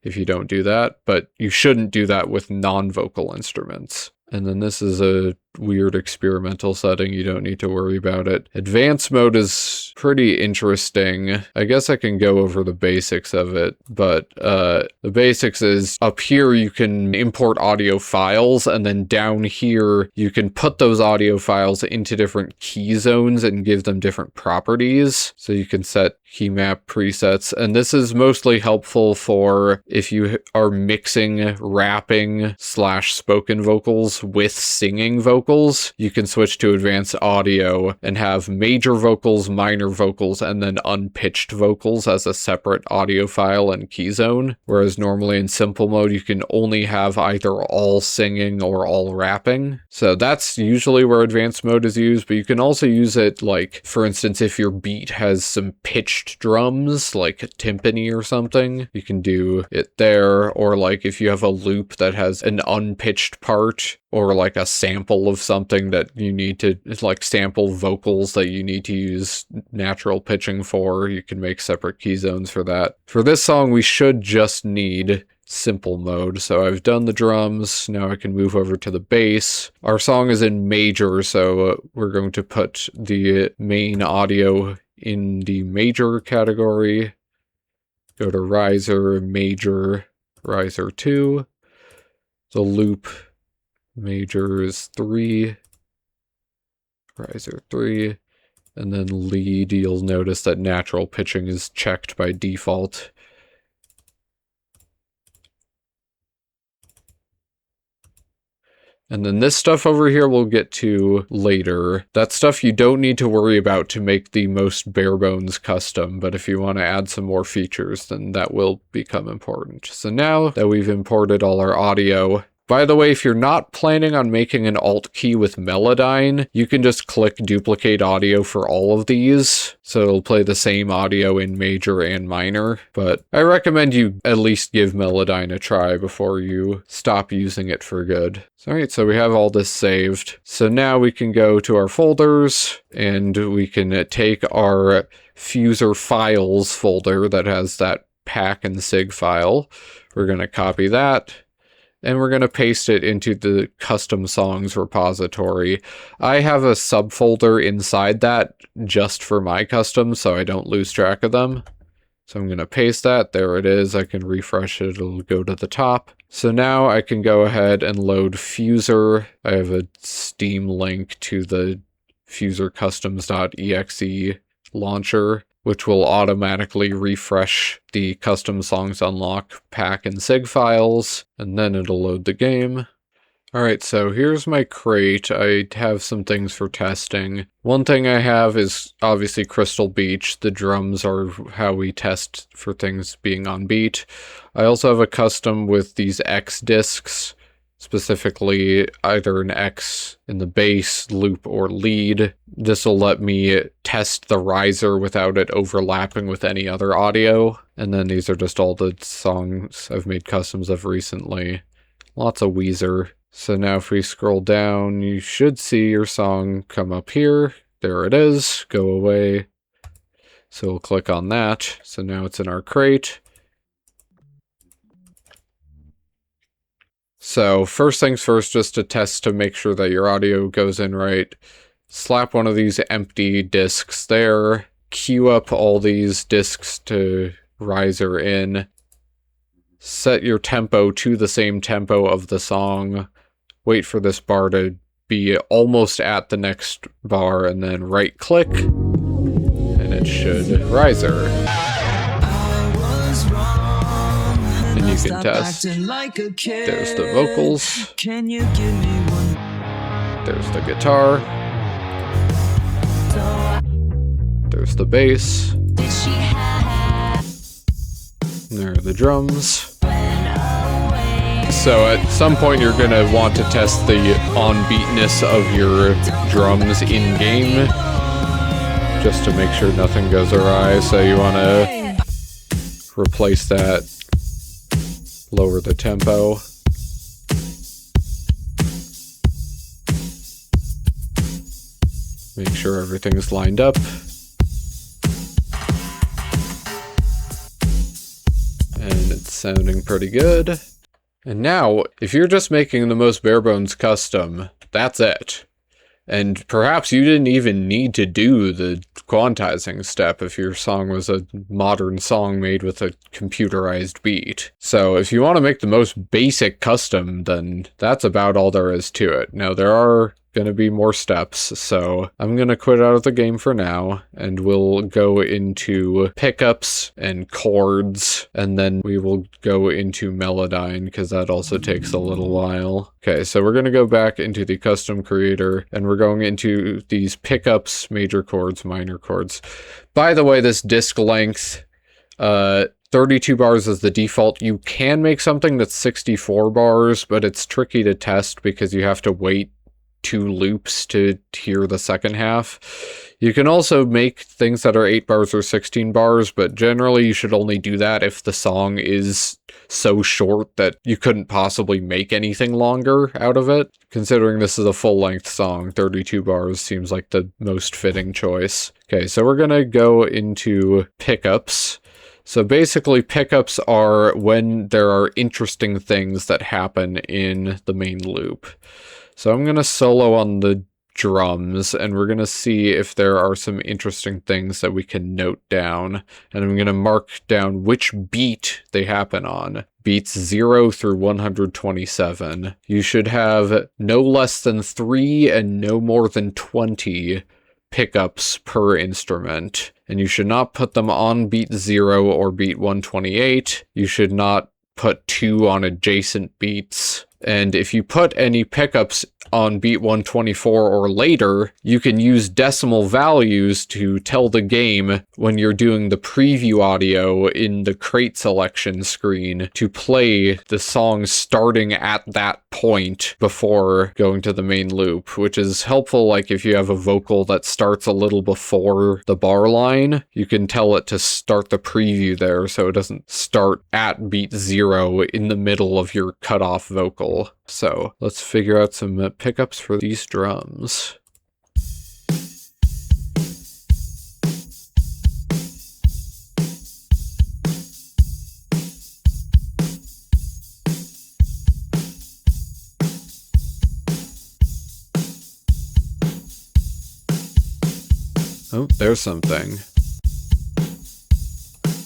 if you don't do that, but you shouldn't do that with non-vocal instruments. And then this is a weird experimental setting, you don't need to worry about it. Advanced mode is pretty interesting. I guess I can go over the basics of it, but the basics is up here you can import audio files, and then down here you can put those audio files into different key zones and give them different properties. So you can set key map presets, and this is mostly helpful for if you are mixing rapping / spoken vocals with singing vocals. You can switch to advanced audio and have major vocals, minor vocals, and then unpitched vocals as a separate audio file and key zone, whereas normally in simple mode you can only have either all singing or all rapping. So that's usually where advanced mode is used, but you can also use it, like, for instance, if your beat has some pitched drums, like a timpani or something, you can do it there, or like if you have a loop that has an unpitched part, or like a sample of something that you need to, like sample vocals that you need to use natural pitching for, you can make separate key zones for that. For this song, we should just need simple mode. So I've done the drums, now I can move over to the bass. Our song is in major, so we're going to put the main audio in the major category. Go to riser, major, riser 2. The loop major is 3, riser 3, and then lead, you'll notice that natural pitching is checked by default. And then this stuff over here we'll get to later. That stuff you don't need to worry about to make the most bare bones custom, but if you want to add some more features, then that will become important. So now that we've imported all our audio, by the way, if you're not planning on making an alt key with Melodyne, you can just click duplicate audio for all of these, so it'll play the same audio in major and minor, but I recommend you at least give Melodyne a try before you stop using it for good. Alright, so we have all this saved. So now we can go to our folders, and we can take our FUSER files folder that has that pack and sig file. We're going to copy that, and we're going to paste it into the custom songs repository. I have a subfolder inside that just for my custom, so I don't lose track of them. So I'm going to paste that. There it is. I can refresh it. It'll go to the top. So now I can go ahead and load FUSER. I have a Steam link to the fusercustoms.exe launcher, which will automatically refresh the custom songs unlock pack and sig files, and then it'll load the game. Alright, so here's my crate. I have some things for testing. One thing I have is obviously Crystal Beach. The drums are how we test for things being on beat. I also have a custom with these X discs, specifically either an X in the bass, loop, or lead. This will let me test the riser without it overlapping with any other audio. And then these are just all the songs I've made customs of recently. Lots of Weezer. So now if we scroll down, you should see your song come up here. There it is. Go away. So we'll click on that. So now it's in our crate. So first things first, just to test to make sure that your audio goes in right, slap one of these empty discs there, queue up all these discs to riser in, set your tempo to the same tempo of the song, wait for this bar to be almost at the next bar, and then right click, and it should riser. And you can test. There's the vocals. There's the guitar. There's the bass. There are the drums. So at some point you're going to want to test the on-beatness of your drums in-game, just to make sure nothing goes awry. So you want to replace that, lower the tempo. Make sure everything is lined up. And it's sounding pretty good. And now, if you're just making the most bare bones custom, that's it. And perhaps you didn't even need to do the quantizing step if your song was a modern song made with a computerized beat. So if you want to make the most basic custom, then that's about all there is to it. Now, there are going to be more steps, so I'm going to quit out of the game for now, and we'll go into pickups and chords, and then we will go into Melodyne, because that also takes a little while. Okay, so we're going to go back into the custom creator, and we're going into these pickups, major chords, minor chords. By the way, this disc length, 32 bars is the default. You can make something that's 64 bars, but it's tricky to test because you have to wait 2 loops to hear the second half. You can also make things that are 8 bars or 16 bars, but generally you should only do that if the song is so short that you couldn't possibly make anything longer out of it. Considering this is a full-length song, 32 bars seems like the most fitting choice. Okay, so we're gonna go into pickups. So basically, pickups are when there are interesting things that happen in the main loop. So I'm going to solo on the drums, and we're going to see if there are some interesting things that we can note down. And I'm going to mark down which beat they happen on. Beats 0 through 127. You should have no less than 3 and no more than 20 pickups per instrument. And you should not put them on beat 0 or beat 128. You should not put 2 on adjacent beats. And if you put any pickups on beat 124 or later, you can use decimal values to tell the game when you're doing the preview audio in the crate selection screen to play the song starting at that point before going to the main loop, which is helpful. Like if you have a vocal that starts a little before the bar line, you can tell it to start the preview there so it doesn't start at beat 0 in the middle of your cutoff vocal. So let's figure out some pickups for these drums. Oh, there's something.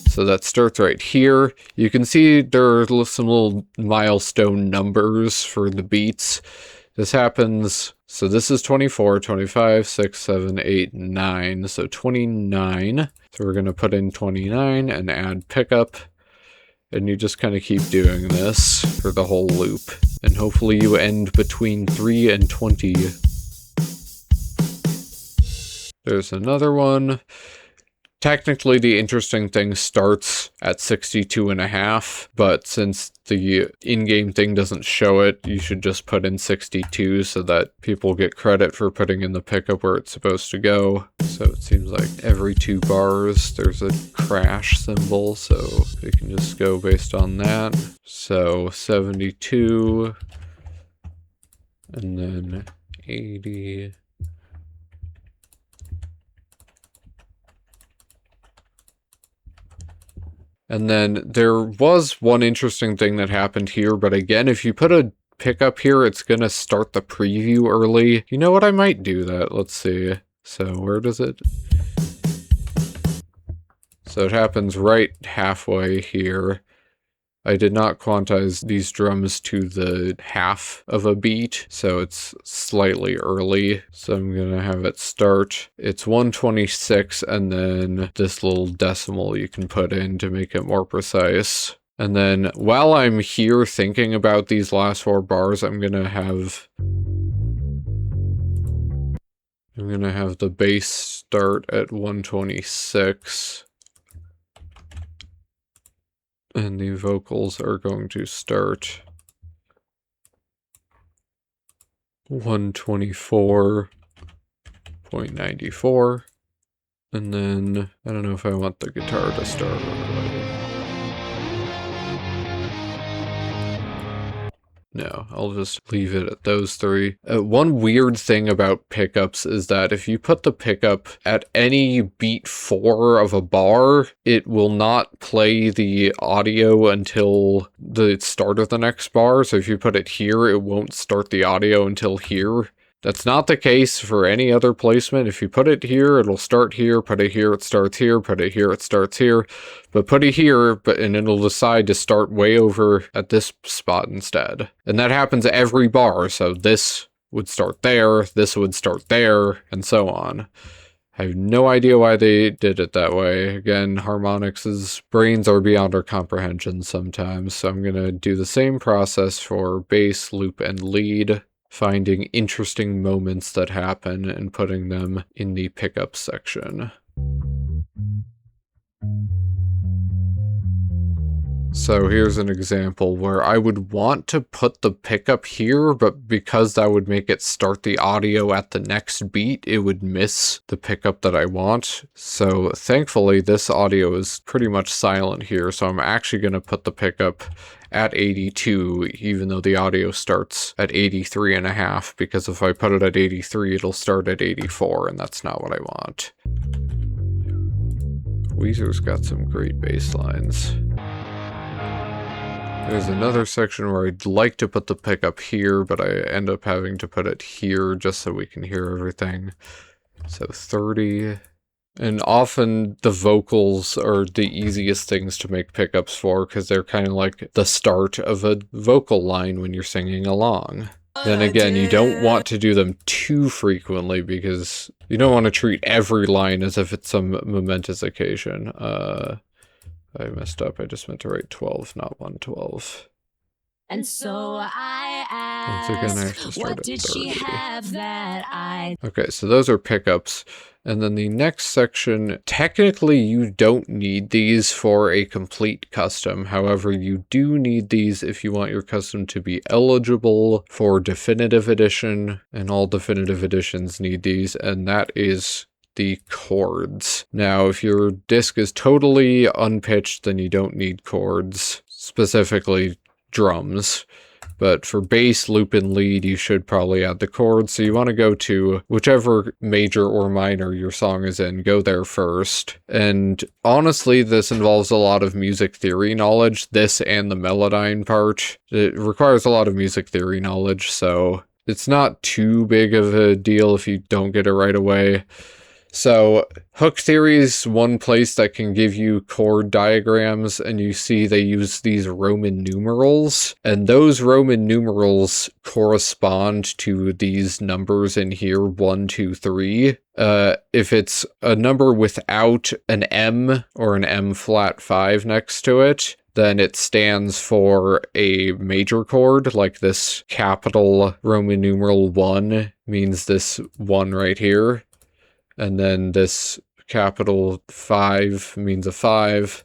So that starts right here. You can see there are some little milestone numbers for the beats. This happens, so this is 24, 25, 6, 7, 8, 9, so 29. So we're going to put in 29 and add pickup. And you just kind of keep doing this for the whole loop. And hopefully you end between 3 and 20. There's another one. Technically, the interesting thing starts at 62.5, but since the in-game thing doesn't show it, you should just put in 62 so that people get credit for putting in the pickup where it's supposed to go. So it seems like every 2 bars there's a crash symbol, so we can just go based on that. So 72, and then 80. And then there was one interesting thing that happened here, but again, if you put a pickup here, it's going to start the preview early. You know what? I might do that. Let's see. So where does it? So it happens right halfway here. I did not quantize these drums to the half of a beat, so it's slightly early. So I'm gonna have it start. It's 126, and then this little decimal you can put in to make it more precise. And then while I'm here thinking about these last 4 bars, I'm gonna have the bass start at 126. And the vocals are going to start 124.94. And then, I don't know if I want the guitar to start early. No, I'll just leave it at those three. One weird thing about pickups is that if you put the pickup at any beat 4 of a bar, it will not play the audio until the start of the next bar. So if you put it here, it won't start the audio until here. That's not the case for any other placement. If you put it here, it'll start here, put it here, it starts here, put it here, it starts here. But put it here, and it'll decide to start way over at this spot instead. And that happens every bar, so this would start there, this would start there, and so on. I have no idea why they did it that way. Again, harmonics' brains are beyond our comprehension sometimes, so I'm gonna do the same process for bass, loop, and lead, finding interesting moments that happen and putting them in the pickup section. So here's an example where I would want to put the pickup here, but because that would make it start the audio at the next beat, it would miss the pickup that I want. So thankfully this audio is pretty much silent here, so I'm actually going to put the pickup at 82, even though the audio starts at 83.5, because if I put it at 83, it'll start at 84, and that's not what I want. Weezer's got some great bass lines. There's another section where I'd like to put the pickup here, but I end up having to put it here just so we can hear everything. So 30. And often the vocals are the easiest things to make pickups for because they're kind of like the start of a vocal line when you're singing along. Then again, you don't want to do them too frequently because you don't want to treat every line as if it's some momentous occasion. I messed up. I just meant to write 12, not 112. And so I asked, once again, I have to start what at did 30. she have that I... Okay, so those are pickups. And then the next section, technically you don't need these for a complete custom. However, you do need these if you want your custom to be eligible for definitive edition, and all definitive editions need these, and that is the chords. Now, if your disc is totally unpitched, then you don't need chords, specifically drums. But for bass, loop, and lead, you should probably add the chords. So you want to go to whichever major or minor your song is in, go there first. And honestly, this involves a lot of music theory knowledge, this and the Melodyne part. It requires a lot of music theory knowledge, so it's not too big of a deal if you don't get it right away. So hook theory is one place that can give you chord diagrams, and you see they use these Roman numerals, and those Roman numerals correspond to these numbers in here, 1, 2, 3. If it's a number without an M or an M flat 5 next to it, then it stands for a major chord, like this capital Roman numeral 1 means this 1 right here. And then this capital 5 means a 5.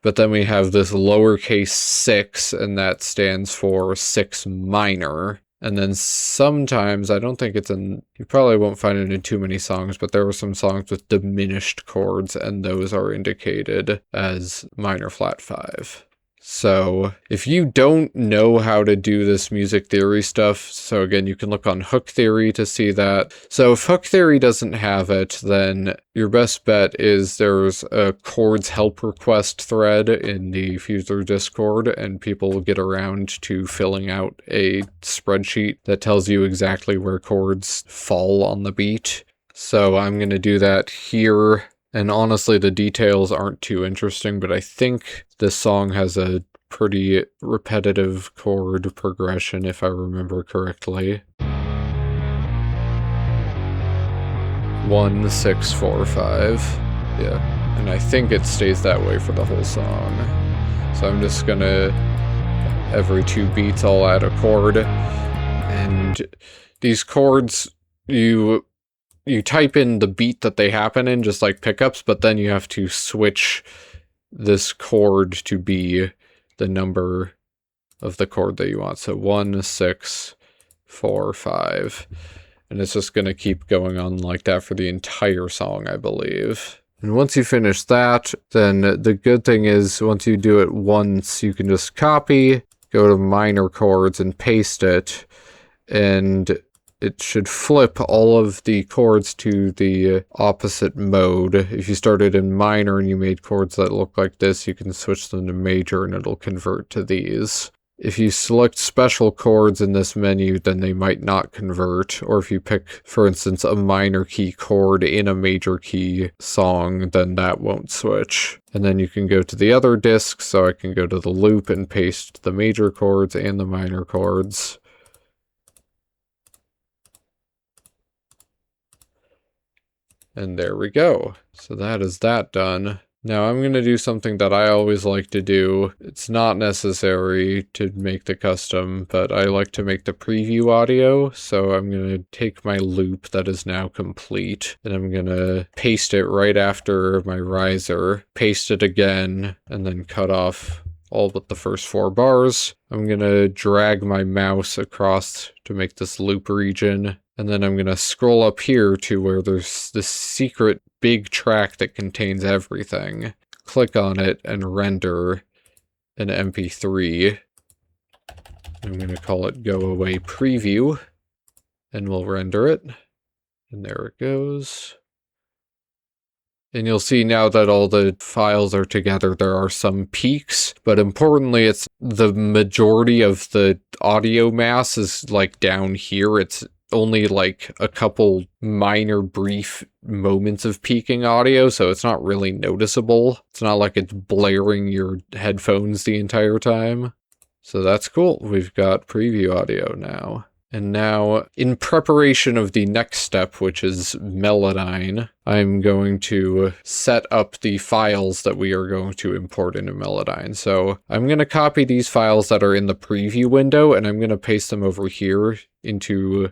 But then we have this lowercase 6, and that stands for 6 minor. And then sometimes, I don't think it's in, you probably won't find it in too many songs, but there are some songs with diminished chords, and those are indicated as minor flat 5. So if you don't know how to do this music theory stuff, so again, you can look on hook theory to see that. So if hook theory doesn't have it, then your best bet is there's a chords help request thread in the FUSER Discord, and people will get around to filling out a spreadsheet that tells you exactly where chords fall on the beat. So I'm going to do that here. And honestly, the details aren't too interesting, but I think this song has a pretty repetitive chord progression, if I remember correctly. 1, 6, 4, 5. Yeah, and I think it stays that way for the whole song. So I'm just gonna, every 2 beats, I'll add a chord. And these chords, you type in the beat that they happen in, just like pickups, but then you have to switch this chord to be the number of the chord that you want. So 1, 6, 4, 5. And it's just going to keep going on like that for the entire song, I believe. And once you finish that, then the good thing is once you do it once, you can just copy go to minor chords and paste it, and it should flip all of the chords to the opposite mode. If you started in minor and you made chords that look like this, you can switch them to major and it'll convert to these. If you select special chords in this menu, then they might not convert. Or if you pick, for instance, a minor key chord in a major key song, then that won't switch. And then you can go to the other disc, so I can go to the loop and paste the major chords and the minor chords. And there we go. So that is that done. Now I'm going to do something that I always like to do. It's not necessary to make the custom, but I like to make the preview audio. So I'm going to take my loop that is now complete, and I'm going to paste it right after my riser, paste it again, and then cut off all but the first 4 bars. I'm going to drag my mouse across to make this loop region. And then I'm going to scroll up here to where there's this secret big track that contains everything. Click on it and render an MP3. I'm going to call it Go Away Preview. And we'll render it. And there it goes. And you'll see now that all the files are together, there are some peaks, but importantly, it's the majority of the audio mass is like down here. It's only like a couple minor brief moments of peaking audio, so it's not really noticeable. It's not like it's blaring your headphones the entire time. So that's cool. We've got preview audio now. And now, in preparation of the next step, which is Melodyne, I'm going to set up the files that we are going to import into Melodyne. So I'm going to copy these files that are in the preview window, and I'm going to paste them over here into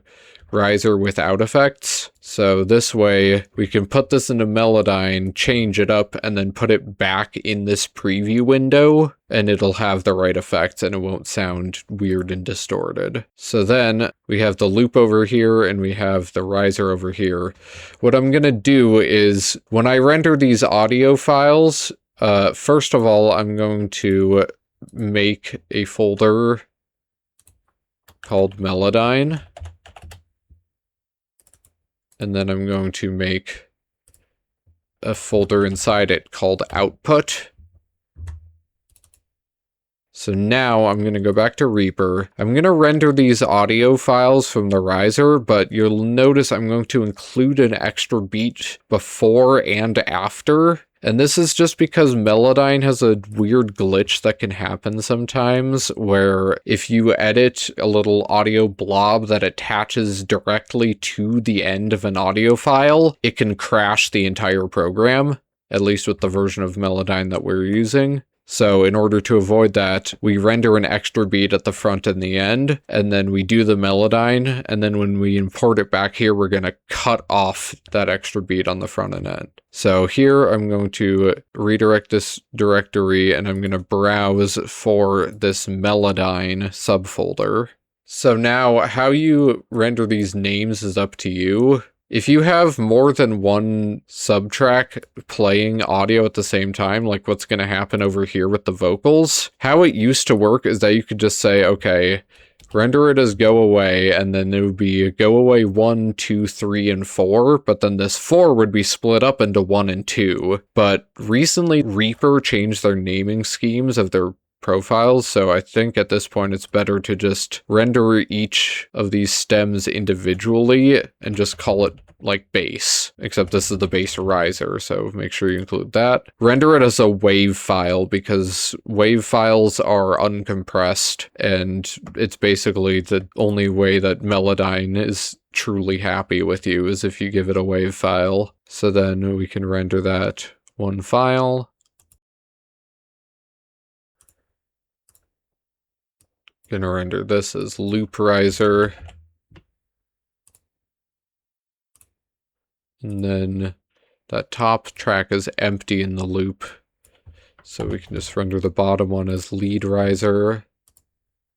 riser without effects. So this way we can put this into Melodyne, change it up, and then put it back in this preview window, and it'll have the right effects and it won't sound weird and distorted. So then we have the loop over here and we have the riser over here. What I'm gonna do is when I render these audio files, first of all, I'm going to make a folder called Melodyne. And then I'm going to make a folder inside it called Output. So now I'm going to go back to Reaper. I'm going to render these audio files from the riser, but you'll notice I'm going to include an extra beat before and after. And this is just because Melodyne has a weird glitch that can happen sometimes, where if you edit a little audio blob that attaches directly to the end of an audio file, it can crash the entire program, at least with the version of Melodyne that we're using. So in order to avoid that, we render an extra beat at the front and the end, and then we do the Melodyne, and then when we import it back here, we're going to cut off that extra beat on the front and end. So here I'm going to redirect this directory, and I'm going to browse for this Melodyne subfolder. So now how you render these names is up to you. If you have more than one subtrack playing audio at the same time, like what's going to happen over here with the vocals, how it used to work is that you could just say, okay, render it as go away, and then it would be go away 1, 2, 3, and 4, but then this 4 would be split up into 1 and 2. But recently, Reaper changed their naming schemes of their profiles, so I think at this point it's better to just render each of these stems individually and just call it like bass, except this is the bass riser, so make sure you include that. Render it as a wave file because wave files are uncompressed, and it's basically the only way that Melodyne is truly happy with you is if you give it a wave file. So then we can render that one file. Gonna render this as loop riser. And then that top track is empty in the loop. So we can just render the bottom one as lead riser.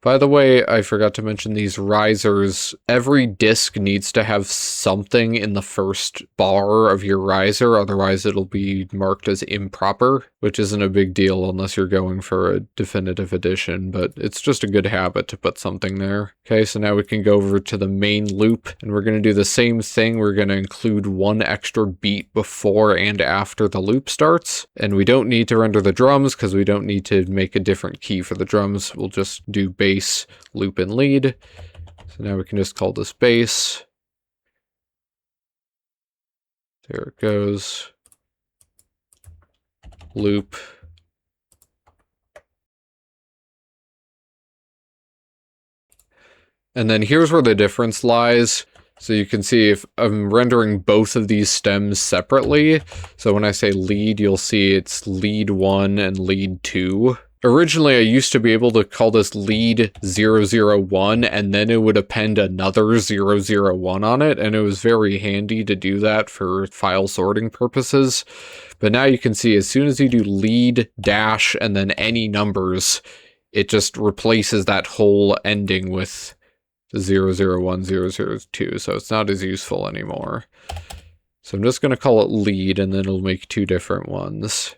By the way, I forgot to mention these risers. Every disc needs to have something in the first bar of your riser, otherwise it'll be marked as improper, which isn't a big deal unless you're going for a definitive edition, but it's just a good habit to put something there. Okay, so now we can go over to the main loop, and we're going to do the same thing. We're going to include one extra beat before and after the loop starts, and we don't need to render the drums because we don't need to make a different key for the drums. We'll just do bass, loop, and lead. So now we can just call this bass. There it goes. Loop. And then here's where the difference lies. So you can see if I'm rendering both of these stems separately. So when I say lead, you'll see it's lead 1 and lead 2. Originally, I used to be able to call this lead 001, and then it would append another 001 on it, and it was very handy to do that for file sorting purposes. But now you can see as soon as you do lead dash and then any numbers, it just replaces that whole ending with 001, 002, so it's not as useful anymore. So I'm just going to call it lead, and then it'll make two different ones.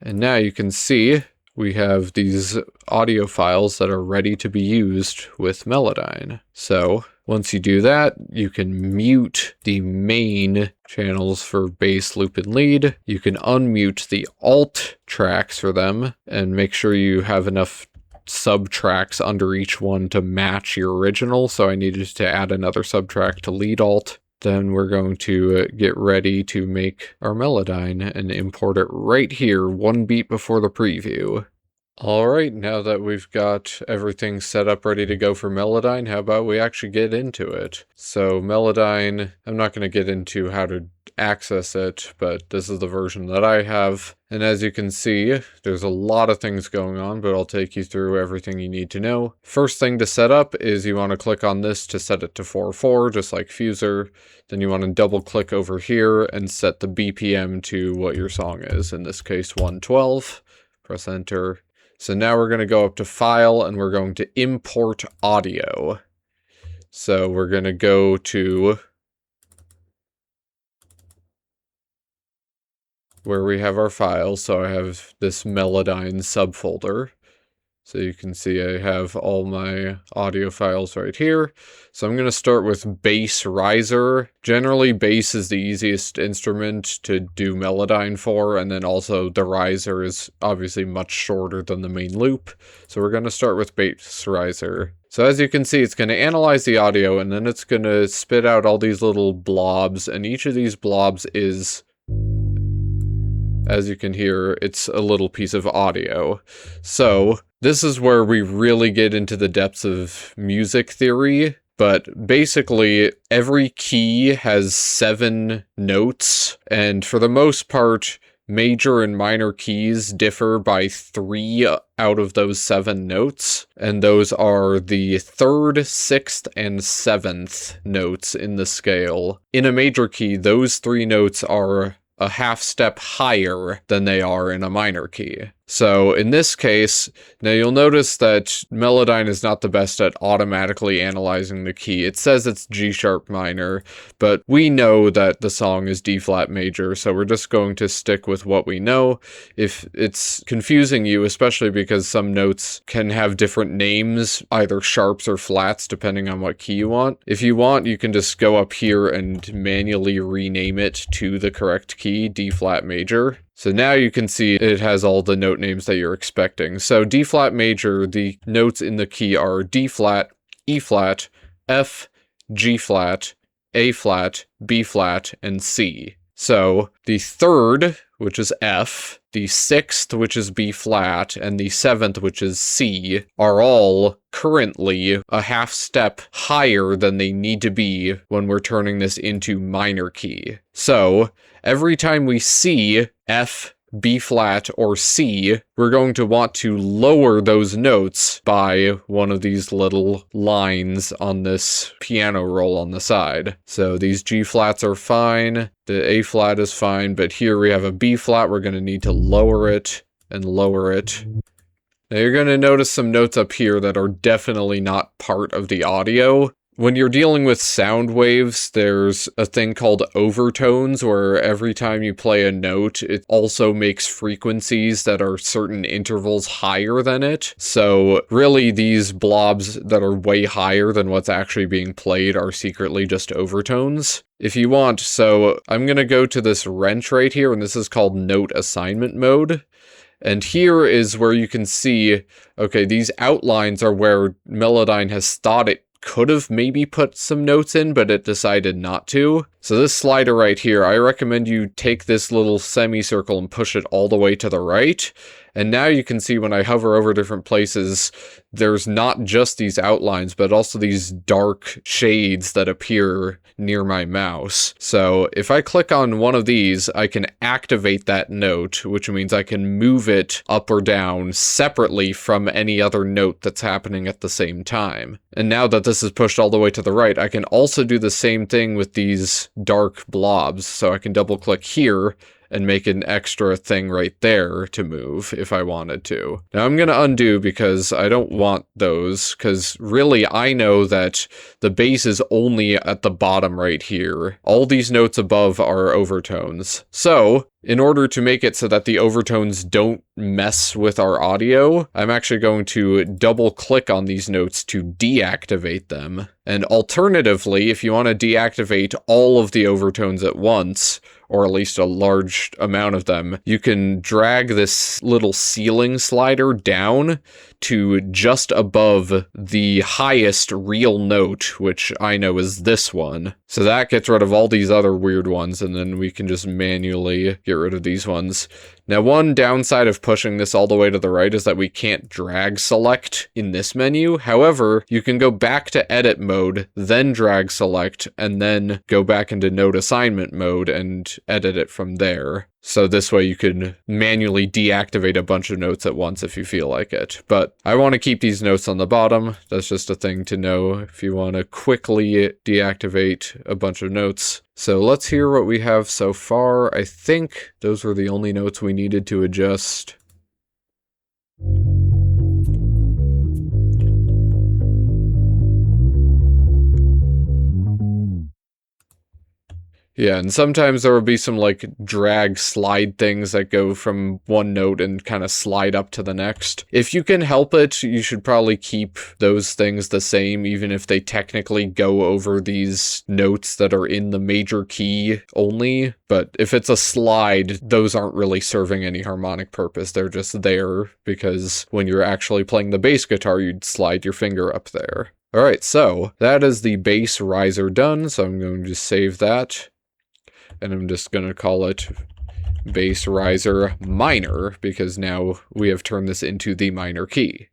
And now you can see we have these audio files that are ready to be used with Melodyne. So once you do that, you can mute the main channels for bass, loop, and lead. You can unmute the alt tracks for them and make sure you have enough subtracks under each one to match your original. So I needed to add another subtrack to lead alt. Then we're going to get ready to make our Melodyne and import it right here, one beat before the preview. Alright, now that we've got everything set up ready to go for Melodyne, how about we actually get into it? So Melodyne, I'm not going to get into how to access it, but this is the version that I have. And as you can see, there's a lot of things going on, but I'll take you through everything you need to know. First thing to set up is you want to click on this to set it to 4/4, just like FUSER. Then you want to double click over here and set the BPM to what your song is, in this case 112. Press enter. So now we're going to go up to File, and we're going to import audio. So we're going to go to where we have our files. So I have this Melodyne subfolder. So you can see I have all my audio files right here. So I'm going to start with bass riser. Generally, bass is the easiest instrument to do Melodyne for, and then also the riser is obviously much shorter than the main loop. So we're going to start with bass riser. So as you can see, it's going to analyze the audio, and then it's going to spit out all these little blobs, and each of these blobs is, as you can hear, it's a little piece of audio. So this is where we really get into the depths of music theory, but basically every key has 7 notes, and for the most part, major and minor keys differ by 3 out of those 7 notes, and those are the 3rd, 6th, and 7th notes in the scale. In a major key, those 3 notes are a half step higher than they are in a minor key. So in this case, now you'll notice that Melodyne is not the best at automatically analyzing the key. It says it's G sharp minor, but we know that the song is D flat major, so we're just going to stick with what we know. If it's confusing you, especially because some notes can have different names, either sharps or flats, depending on what key you want. If you want, you can just go up here and manually rename it to the correct key, D flat major. So now you can see it has all the note names that you're expecting. So D flat major, the notes in the key are D flat, E flat, F, G flat, A flat, B flat, and C. So the 3rd, which is F, the 6th, which is B flat, and the 7th, which is C, are all currently a half step higher than they need to be when we're turning this into minor key. So every time we see F, B flat, or C, we're going to want to lower those notes by one of these little lines on this piano roll on the side. So these G flats are fine, the A flat is fine, but here we have a B flat, we're going to need to lower it and lower it. Now you're going to notice some notes up here that are definitely not part of the audio. When you're dealing with sound waves, there's a thing called overtones, where every time you play a note, it also makes frequencies that are certain intervals higher than it. So really, these blobs that are way higher than what's actually being played are secretly just overtones. If you want, so I'm going to go to this wrench right here, and this is called note assignment mode. And here is where you can see, okay, these outlines are where Melodyne has thought it could have maybe put some notes in, but it decided not to. So this slider right here, I recommend you take this little semicircle and push it all the way to the right. And now you can see when I hover over different places, there's not just these outlines, but also these dark shades that appear near my mouse. So if I click on one of these, I can activate that note, which means I can move it up or down separately from any other note that's happening at the same time. And now that this is pushed all the way to the right, I can also do the same thing with these dark blobs. So I can double click here and make an extra thing right there to move if I wanted to. Now I'm going to undo because I don't want those, because really I know that the bass is only at the bottom right here. All these notes above are overtones. So in order to make it so that the overtones don't mess with our audio, I'm actually going to double click on these notes to deactivate them. And alternatively, if you want to deactivate all of the overtones at once, or at least a large amount of them, you can drag this little ceiling slider down to just above the highest real note, which I know is this one. So that gets rid of all these other weird ones, and then we can just manually get rid of these ones. Now, one downside of pushing this all the way to the right is that we can't drag select in this menu. However, you can go back to edit mode, then drag select, and then go back into note assignment mode and edit it from there. So this way you can manually deactivate a bunch of notes at once if you feel like it. But I want to keep these notes on the bottom. That's just a thing to know if you want to quickly deactivate a bunch of notes. So let's hear what we have so far. I think those were the only notes we needed to adjust. Yeah, and sometimes there will be some like drag slide things that go from one note and kind of slide up to the next. If you can help it, you should probably keep those things the same, even if they technically go over these notes that are in the major key only. But if it's a slide, those aren't really serving any harmonic purpose. They're just there because when you're actually playing the bass guitar, you'd slide your finger up there. All right, so that is the bass riser done. So I'm going to save that. And I'm just going to call it bass riser minor, because now we have turned this into the minor key.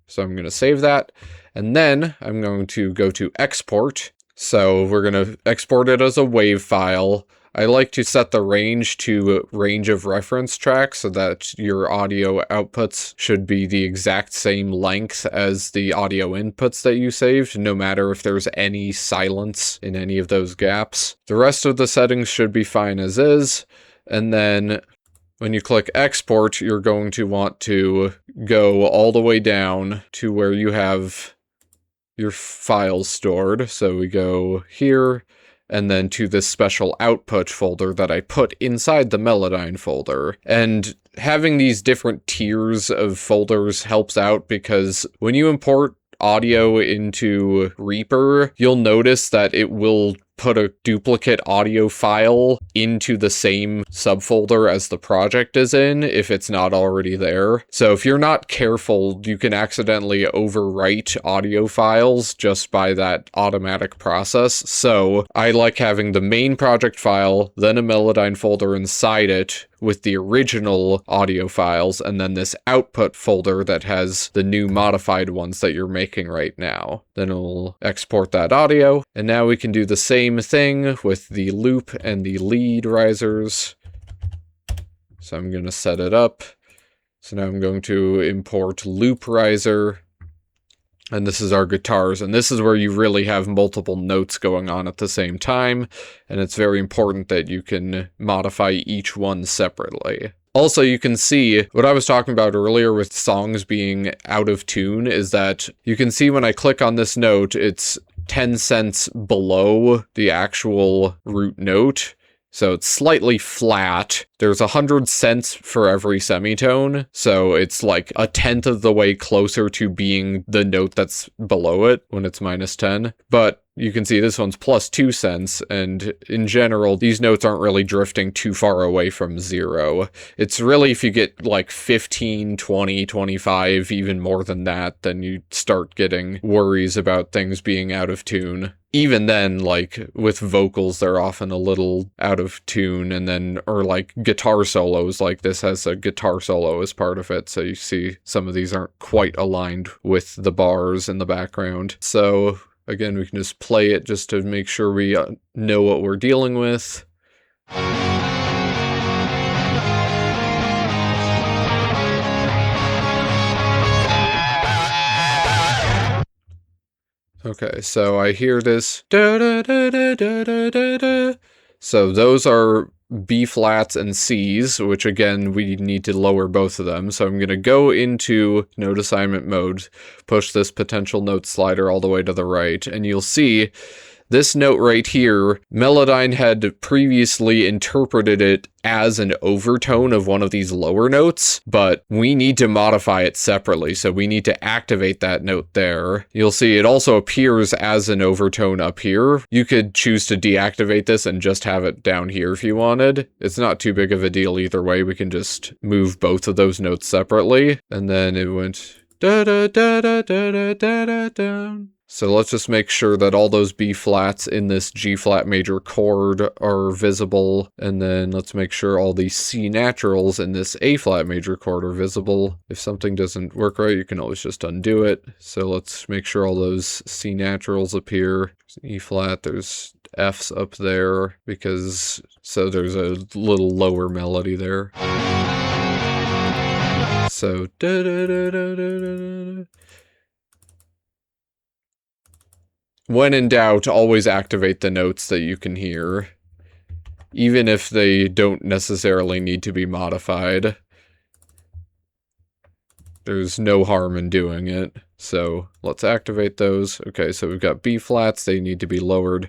So I'm going to save that. And then I'm going to go to export. So we're going to export it as a WAV file. I like to set the range to range of reference tracks so that your audio outputs should be the exact same length as the audio inputs that you saved, no matter if there's any silence in any of those gaps. The rest of the settings should be fine as is. And then when you click export, you're going to want to go all the way down to where you have your files stored. So we go here, and then to this special output folder that I put inside the Melodyne folder. And having these different tiers of folders helps out, because when you import audio into Reaper, you'll notice that it will put a duplicate audio file into the same subfolder as the project is in if it's not already there. So if you're not careful, you can accidentally overwrite audio files just by that automatic process. So I like having the main project file, then a Melodyne folder inside it with the original audio files, and then this output folder that has the new modified ones that you're making right now. Then we'll export that audio, and now we can do the same thing with the loop and the lead risers. So I'm going to set it up. So now I'm going to import loop riser. And this is our guitars, and this is where you really have multiple notes going on at the same time, and it's very important that you can modify each one separately. Also, you can see what I was talking about earlier with songs being out of tune is that you can see when I click on this note, it's 10 cents below the actual root note. So it's slightly flat. There's 100 cents for every semitone, so it's like a tenth of the way closer to being the note that's below it when it's -10. But you can see this one's +2 cents, and in general, these notes aren't really drifting too far away from 0. It's really if you get like 15, 20, 25, even more than that, then you start getting worries about things being out of tune. Even then, like, with vocals, they're often a little out of tune, and then, or like guitar solos, like this has a guitar solo as part of it, so you see some of these aren't quite aligned with the bars in the background. So, again, we can just play it just to make sure we know what we're dealing with. Okay, so I hear this da da da da da da da da. So those are B flats and C's, which again, we need to lower both of them. So I'm going to go into note assignment mode, push this potential note slider all the way to the right, and you'll see this note right here, Melodyne had previously interpreted it as an overtone of one of these lower notes, but we need to modify it separately, so we need to activate that note there. You'll see it also appears as an overtone up here. You could choose to deactivate this and just have it down here if you wanted. It's not too big of a deal either way. We can just move both of those notes separately, and then it went da da da da da da da da down. So let's just make sure that all those B flats in this G flat major chord are visible, and then let's make sure all these C naturals in this A flat major chord are visible. If something doesn't work right, you can always just undo it. So let's make sure all those C naturals appear. There's E flat, there's F's up there, because so there's a little lower melody there. So da da da da da da da. When in doubt, always activate the notes that you can hear, even if they don't necessarily need to be modified. There's no harm in doing it, so let's activate those. Okay, so we've got B flats, they need to be lowered.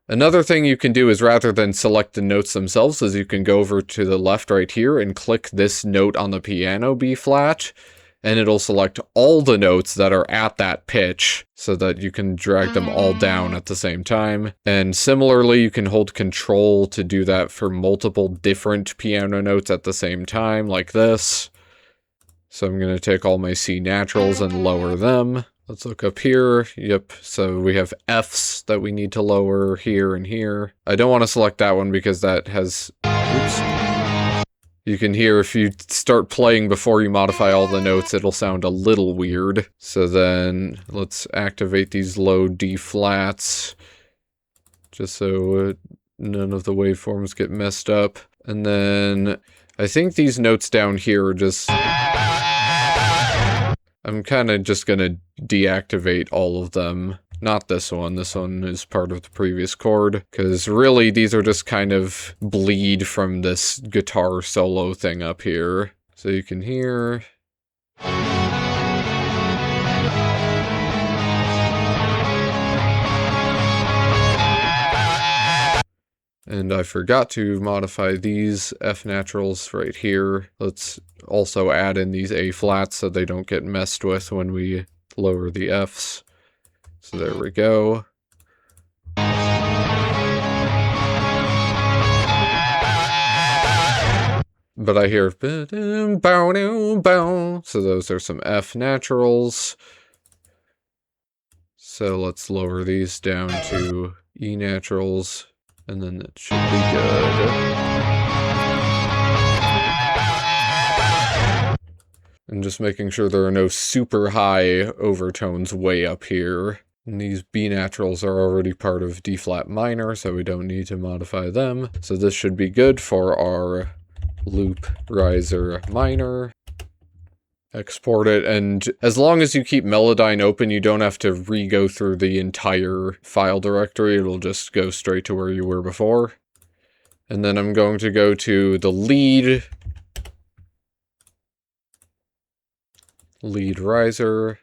Another thing you can do is rather than select the notes themselves, is you can go over to the left right here and click this note on the piano, B flat, and it'll select all the notes that are at that pitch so that you can drag them all down at the same time. And similarly, you can hold Control to do that for multiple different piano notes at the same time, like this. So I'm going to take all my C naturals and lower them. Let's look up here. Yep, so we have Fs that we need to lower here and here. I don't want to select that one because that has... Oops. You can hear if you start playing before you modify all the notes, it'll sound a little weird. So then let's activate these low D flats, just so none of the waveforms get messed up. And then I think these notes down here are just... I'm kind of just going to deactivate all of them. Not this one. This one is part of the previous chord, because really these are just kind of bleed from this guitar solo thing up here. So you can hear... And I forgot to modify these F naturals right here. Let's also add in these A flats so they don't get messed with when we lower the Fs. So there we go. But I hear... So those are some F naturals. So let's lower these down to E naturals. And then it should be good. And just making sure there are no super high overtones way up here. And these B naturals are already part of D flat minor, so we don't need to modify them. So this should be good for our loop riser minor. Export it, and as long as you keep Melodyne open, you don't have to re-go through the entire file directory. It'll just go straight to where you were before. And then I'm going to go to the lead riser.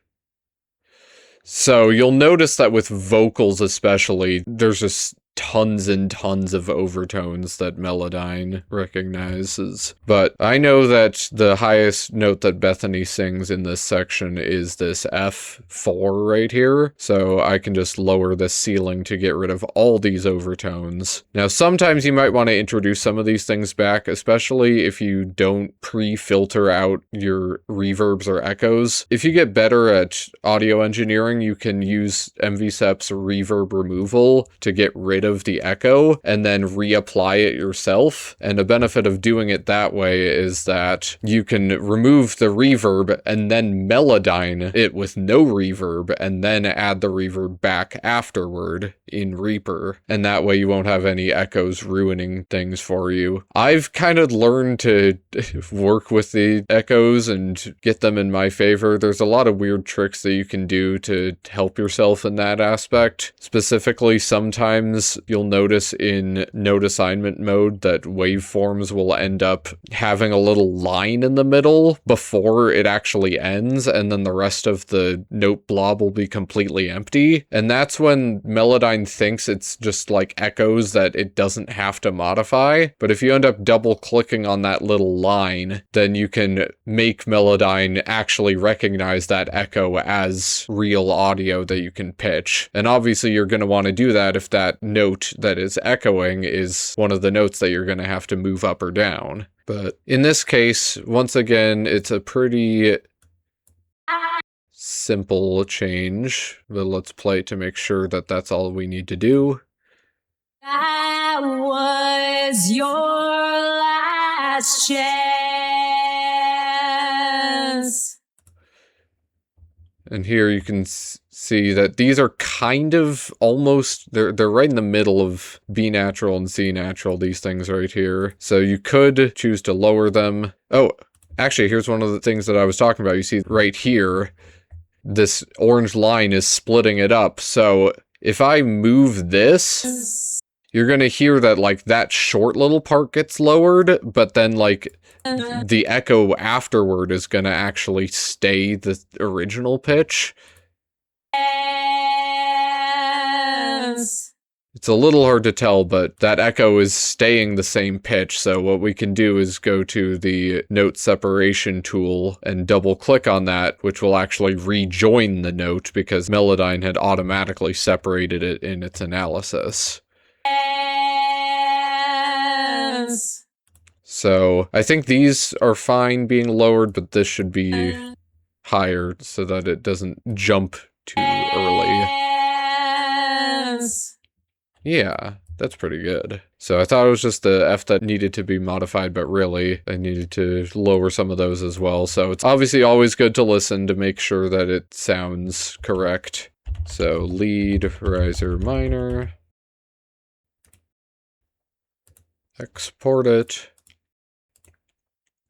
So you'll notice that with vocals especially, there's just tons and tons of overtones that Melodyne recognizes. But I know that the highest note that Bethany sings in this section is this F4 right here, so I can just lower the ceiling to get rid of all these overtones. Now, sometimes you might want to introduce some of these things back, especially if you don't pre-filter out your reverbs or echoes. If you get better at audio engineering, you can use MVSEP's reverb removal to get rid of the echo and then reapply it yourself. And a benefit of doing it that way is that you can remove the reverb and then Melodyne it with no reverb and then add the reverb back afterward in Reaper. And that way you won't have any echoes ruining things for you. I've kind of learned to work with the echoes and get them in my favor. There's a lot of weird tricks that you can do to help yourself in that aspect. Specifically, sometimes you'll notice in note assignment mode that waveforms will end up having a little line in the middle before it actually ends, and then the rest of the note blob will be completely empty. And that's when Melodyne thinks it's just like echoes that it doesn't have to modify. But if you end up double clicking on that little line, then you can make Melodyne actually recognize that echo as real audio that you can pitch. And obviously you're going to want to do that if that note that is echoing is one of the notes that you're going to have to move up or down. But in this case, once again, it's a pretty simple change, but let's play it to make sure that that's all we need to do. That was your last chance. And here you can see that these are kind of almost, they're right in the middle of B natural and C natural, these things right here. So you could choose to lower them. Oh, actually, here's one of the things that I was talking about. You see right here, this orange line is splitting it up. So if I move this, you're going to hear that like that short little part gets lowered, but then like the echo afterward is going to actually stay the original pitch. It's a little hard to tell, but that echo is staying the same pitch. So what we can do is go to the note separation tool and double click on that, which will actually rejoin the note because Melodyne had automatically separated it in its analysis. So I think these are fine being lowered, but this should be higher so that it doesn't jump too early. Yeah, that's pretty good. So I thought it was just the F that needed to be modified, but really I needed to lower some of those as well. So it's obviously always good to listen to make sure that it sounds correct. So lead riser minor. Export it.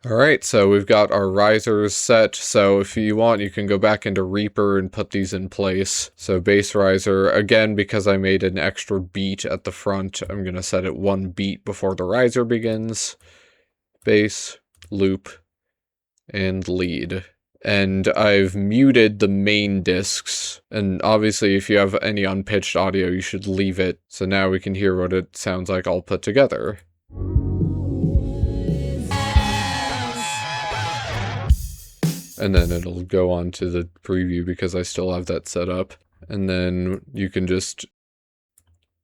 Alright, so we've got our risers set, so if you want, you can go back into Reaper and put these in place. So bass riser, again, because I made an extra beat at the front, I'm going to set it 1 beat before the riser begins. Bass, loop, and lead. And I've muted the main discs, and obviously if you have any unpitched audio, you should leave it, so now we can hear what it sounds like all put together. And then it'll go on to the preview because I still have that set up. And then you can just,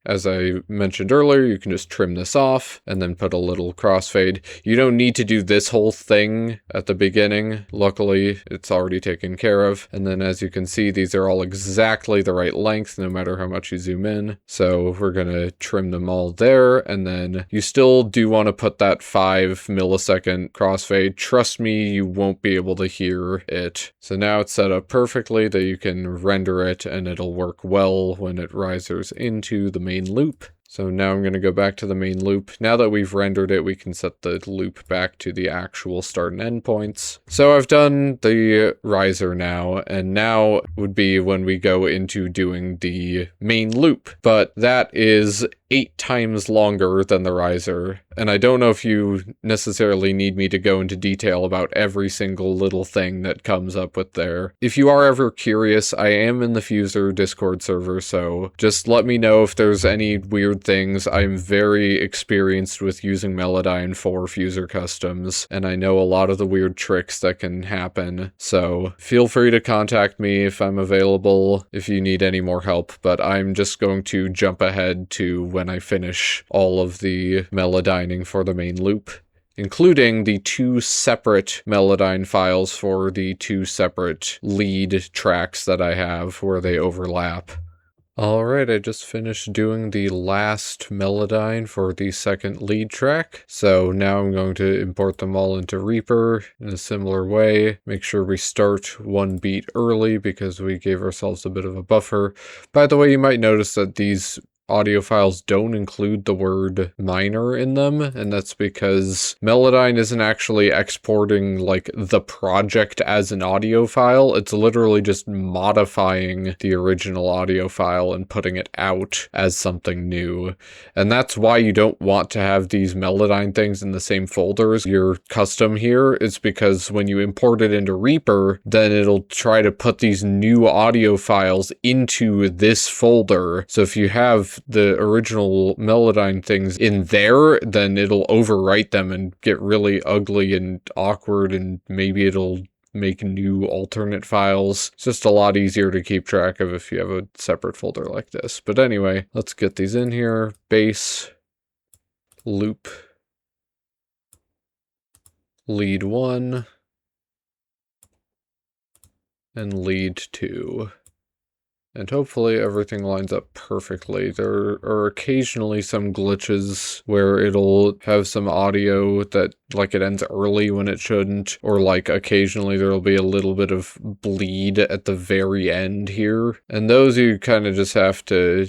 as I mentioned earlier, you can just trim this off and then put a little crossfade. You don't need to do this whole thing at the beginning. Luckily, it's already taken care of. And then as you can see, these are all exactly the right length, no matter how much you zoom in. So we're going to trim them all there. And then you still do want to put that 5 millisecond crossfade. Trust me, you won't be able to hear it. So now it's set up perfectly that you can render it and it'll work well when it risers into the main loop. So now I'm going to go back to the main loop. Now that we've rendered it, we can set the loop back to the actual start and end points. So I've done the riser now, and now would be when we go into doing the main loop. But that is 8 times longer than the riser, and I don't know if you necessarily need me to go into detail about every single little thing that comes up with there. If you are ever curious, I am in the FUSER Discord server, so just let me know if there's any weird things. I'm very experienced with using Melodyne for FUSER customs, and I know a lot of the weird tricks that can happen, so feel free to contact me if I'm available, if you need any more help, but I'm just going to jump ahead to when I finish all of the Melodyning for the main loop, including the 2 separate Melodyne files for the 2 separate lead tracks that I have where they overlap. Alright, I just finished doing the last Melodyne for the second lead track, so now I'm going to import them all into Reaper in a similar way. Make sure we start 1 beat early because we gave ourselves a bit of a buffer. By the way, you might notice that these audio files don't include the word minor in them, and that's because Melodyne isn't actually exporting like the project as an audio file. It's literally just modifying the original audio file and putting it out as something new. And that's why you don't want to have these Melodyne things in the same folder as your custom here. It's because when you import it into Reaper, then it'll try to put these new audio files into this folder. So if you have the original Melodyne things in there, then it'll overwrite them and get really ugly and awkward, and maybe it'll make new alternate files. It's just a lot easier to keep track of if you have a separate folder like this. But anyway, let's get these in here. Bass, loop, lead 1, and lead 2. And hopefully everything lines up perfectly. There are occasionally some glitches where it'll have some audio that, like, it ends early when it shouldn't, or like occasionally there'll be a little bit of bleed at the very end here. And those you kind of just have to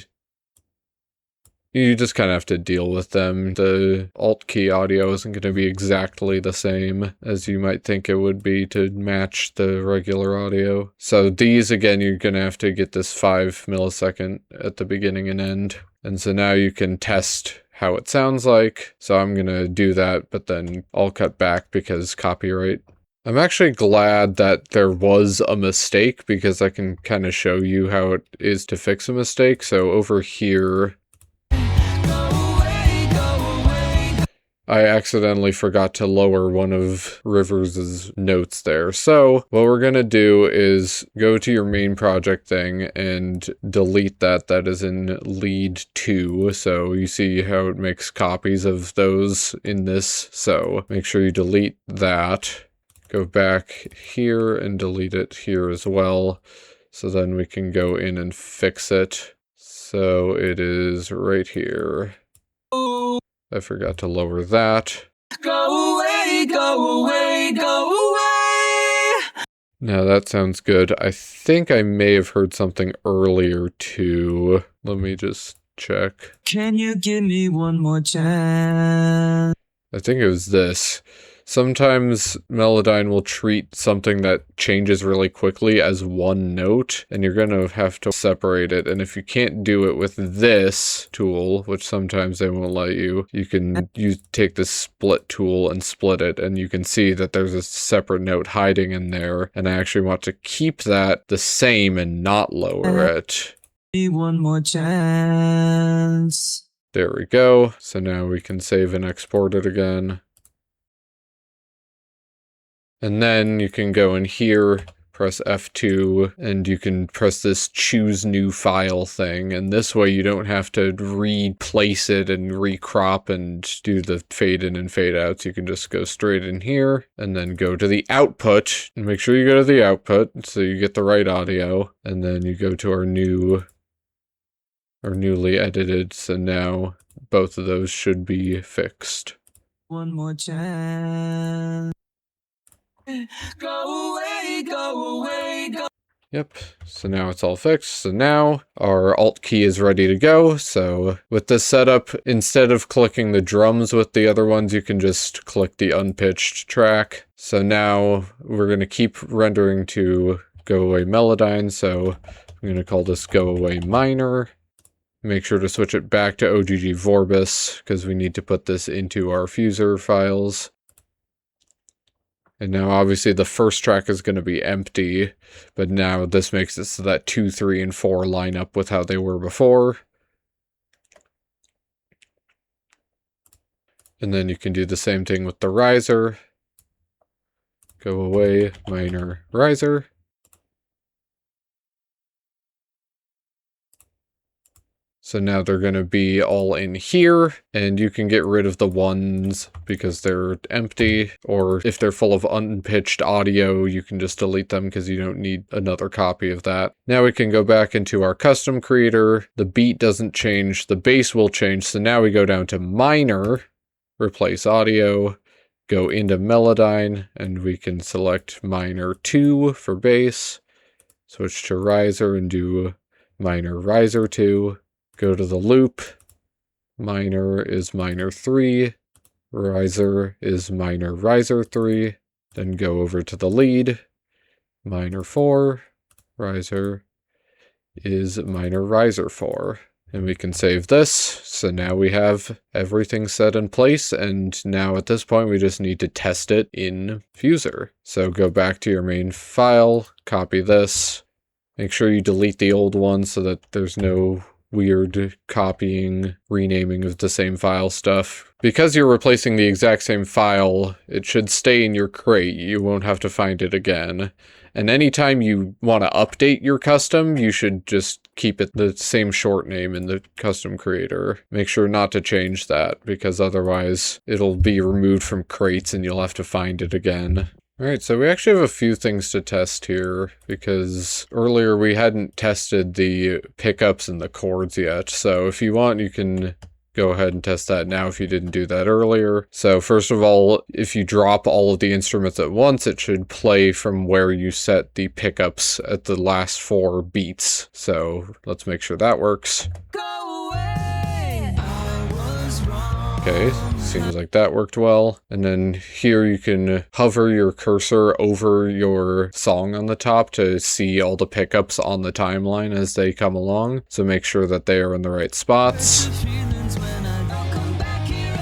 deal with them. The alt key audio isn't going to be exactly the same as you might think it would be to match the regular audio. So these, again, you're going to have to get this 5 millisecond at the beginning and end. And so now you can test how it sounds like. So I'm going to do that, but then I'll cut back because copyright. I'm actually glad that there was a mistake because I can kind of show you how it is to fix a mistake. So over here, I accidentally forgot to lower one of Rivers' notes there. So what we're going to do is go to your main project thing and delete that. That is in lead 2. So you see how it makes copies of those in this. So make sure you delete that. Go back here and delete it here as well. So then we can go in and fix it. So it is right here. I forgot to lower that. Go away, go away, go away. Now that sounds good. I think I may have heard something earlier too. Let me just check. Can you give me one more chance? I think it was this. Sometimes Melodyne will treat something that changes really quickly as one note, and you're going to have to separate it. And if you can't do it with this tool, which sometimes they won't let you, you can take this split tool and split it, and you can see that there's a separate note hiding in there. And I actually want to keep that the same and not lower it. One more chance. There we go. So now we can save and export it again. And then you can go in here, press F2, and you can press this choose new file thing. And this way you don't have to replace it and recrop and do the fade in and fade outs. You can just go straight in here and then go to the output. And make sure you go to the output so you get the right audio. And then you go to our newly edited. So now both of those should be fixed. One more chance. Go away, go away, go. Yep, so now it's all fixed. So now our Alt key is ready to go. So with this setup, instead of clicking the drums with the other ones, you can just click the unpitched track. So now we're going to keep rendering to Go Away Melodyne. So I'm going to call this Go Away Minor. Make sure to switch it back to OGG Vorbis because we need to put this into our FUSER files. And now obviously the first track is going to be empty, but now this makes it so that 2, 3, and 4 line up with how they were before. And then you can do the same thing with the riser. Go away, minor, riser. So now they're going to be all in here, and you can get rid of the ones because they're empty, or if they're full of unpitched audio, you can just delete them because you don't need another copy of that. Now we can go back into our custom creator. The beat doesn't change, the bass will change, so now we go down to minor, replace audio, go into Melodyne, and we can select minor 2 for bass, switch to riser and do minor riser 2. Go to the loop, minor is minor 3, riser is minor riser 3, then go over to the lead, minor 4, riser is minor riser 4. And we can save this, so now we have everything set in place, and now at this point we just need to test it in FUSER. So go back to your main file, copy this, make sure you delete the old one so that there's no weird copying, renaming of the same file stuff. Because you're replacing the exact same file, it should stay in your crate. You won't have to find it again. And anytime you want to update your custom, you should just keep it the same short name in the custom creator. Make sure not to change that, because otherwise it'll be removed from crates and you'll have to find it again. Alright, so we actually have a few things to test here, because earlier we hadn't tested the pickups and the chords yet, so if you want you can go ahead and test that now if you didn't do that earlier. So first of all, if you drop all of the instruments at once, it should play from where you set the pickups at the last 4 beats. So let's make sure that works. Okay, seems like that worked well. And then here you can hover your cursor over your song on the top to see all the pickups on the timeline as they come along. So make sure that they are in the right spots.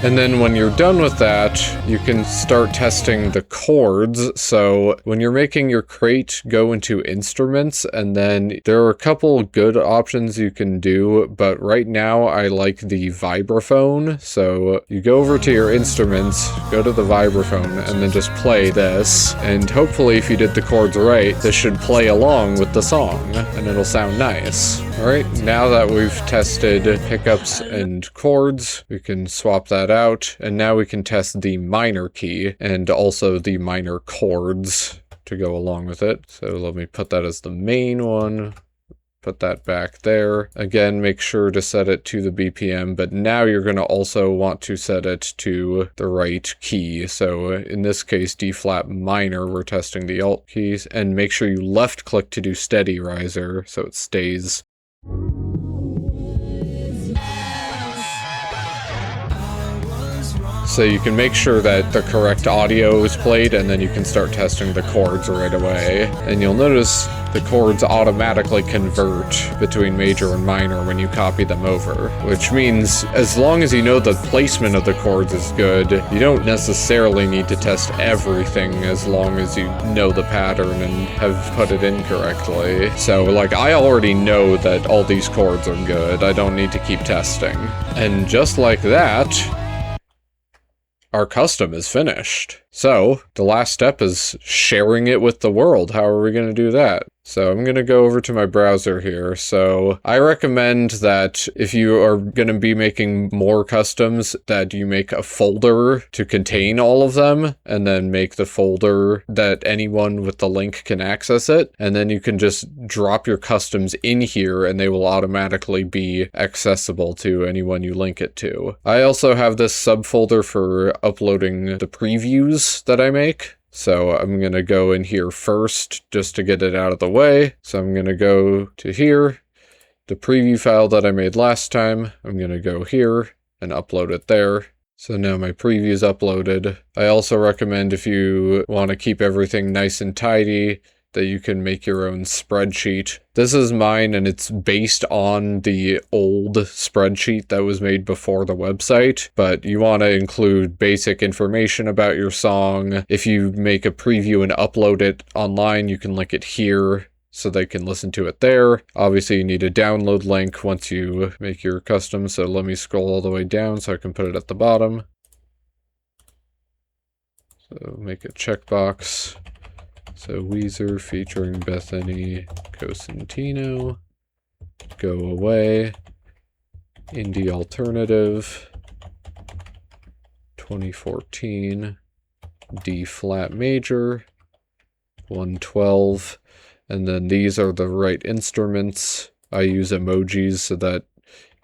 And then when you're done with that, you can start testing the chords. So when you're making your crate, go into instruments, and then there are a couple good options you can do, but right now I like the vibraphone. So you go over to your instruments, go to the vibraphone, and then just play this. And hopefully if you did the chords right, this should play along with the song, and it'll sound nice. Alright, now that we've tested pickups and chords, we can swap that out, and now we can test the minor key and also the minor chords to go along with it. So let me put that as the main one, put that back there. Again, make sure to set it to the BPM, but now you're going to also want to set it to the right key. So in this case, D flat minor, we're testing the Alt keys, and make sure you left click to do steady riser so it stays. So you can make sure that the correct audio is played, and then you can start testing the chords right away. And you'll notice the chords automatically convert between major and minor when you copy them over, which means as long as you know the placement of the chords is good, you don't necessarily need to test everything as long as you know the pattern and have put it in correctly. So like, I already know that all these chords are good, I don't need to keep testing. And just like that, our custom is finished. So the last step is sharing it with the world. How are we going to do that? So I'm going to go over to my browser here. So I recommend that if you are going to be making more customs, that you make a folder to contain all of them, and then make the folder that anyone with the link can access it. And then you can just drop your customs in here and they will automatically be accessible to anyone you link it to. I also have this subfolder for uploading the previews that I make. So I'm going to go in here first just to get it out of the way. So I'm going to go to here, the preview file that I made last time. I'm going to go here and upload it there. So now my preview is uploaded. I also recommend, if you want to keep everything nice and tidy, that you can make your own spreadsheet. This is mine, and it's based on the old spreadsheet that was made before the website, but you want to include basic information about your song. If you make a preview and upload it online, you can link it here so they can listen to it there. Obviously, you need a download link once you make your custom, so let me scroll all the way down so I can put it at the bottom. So make a checkbox. So Weezer featuring Bethany Cosentino, Go Away, Indie Alternative, 2014, D flat major, 112, and then these are the right instruments. I use emojis so that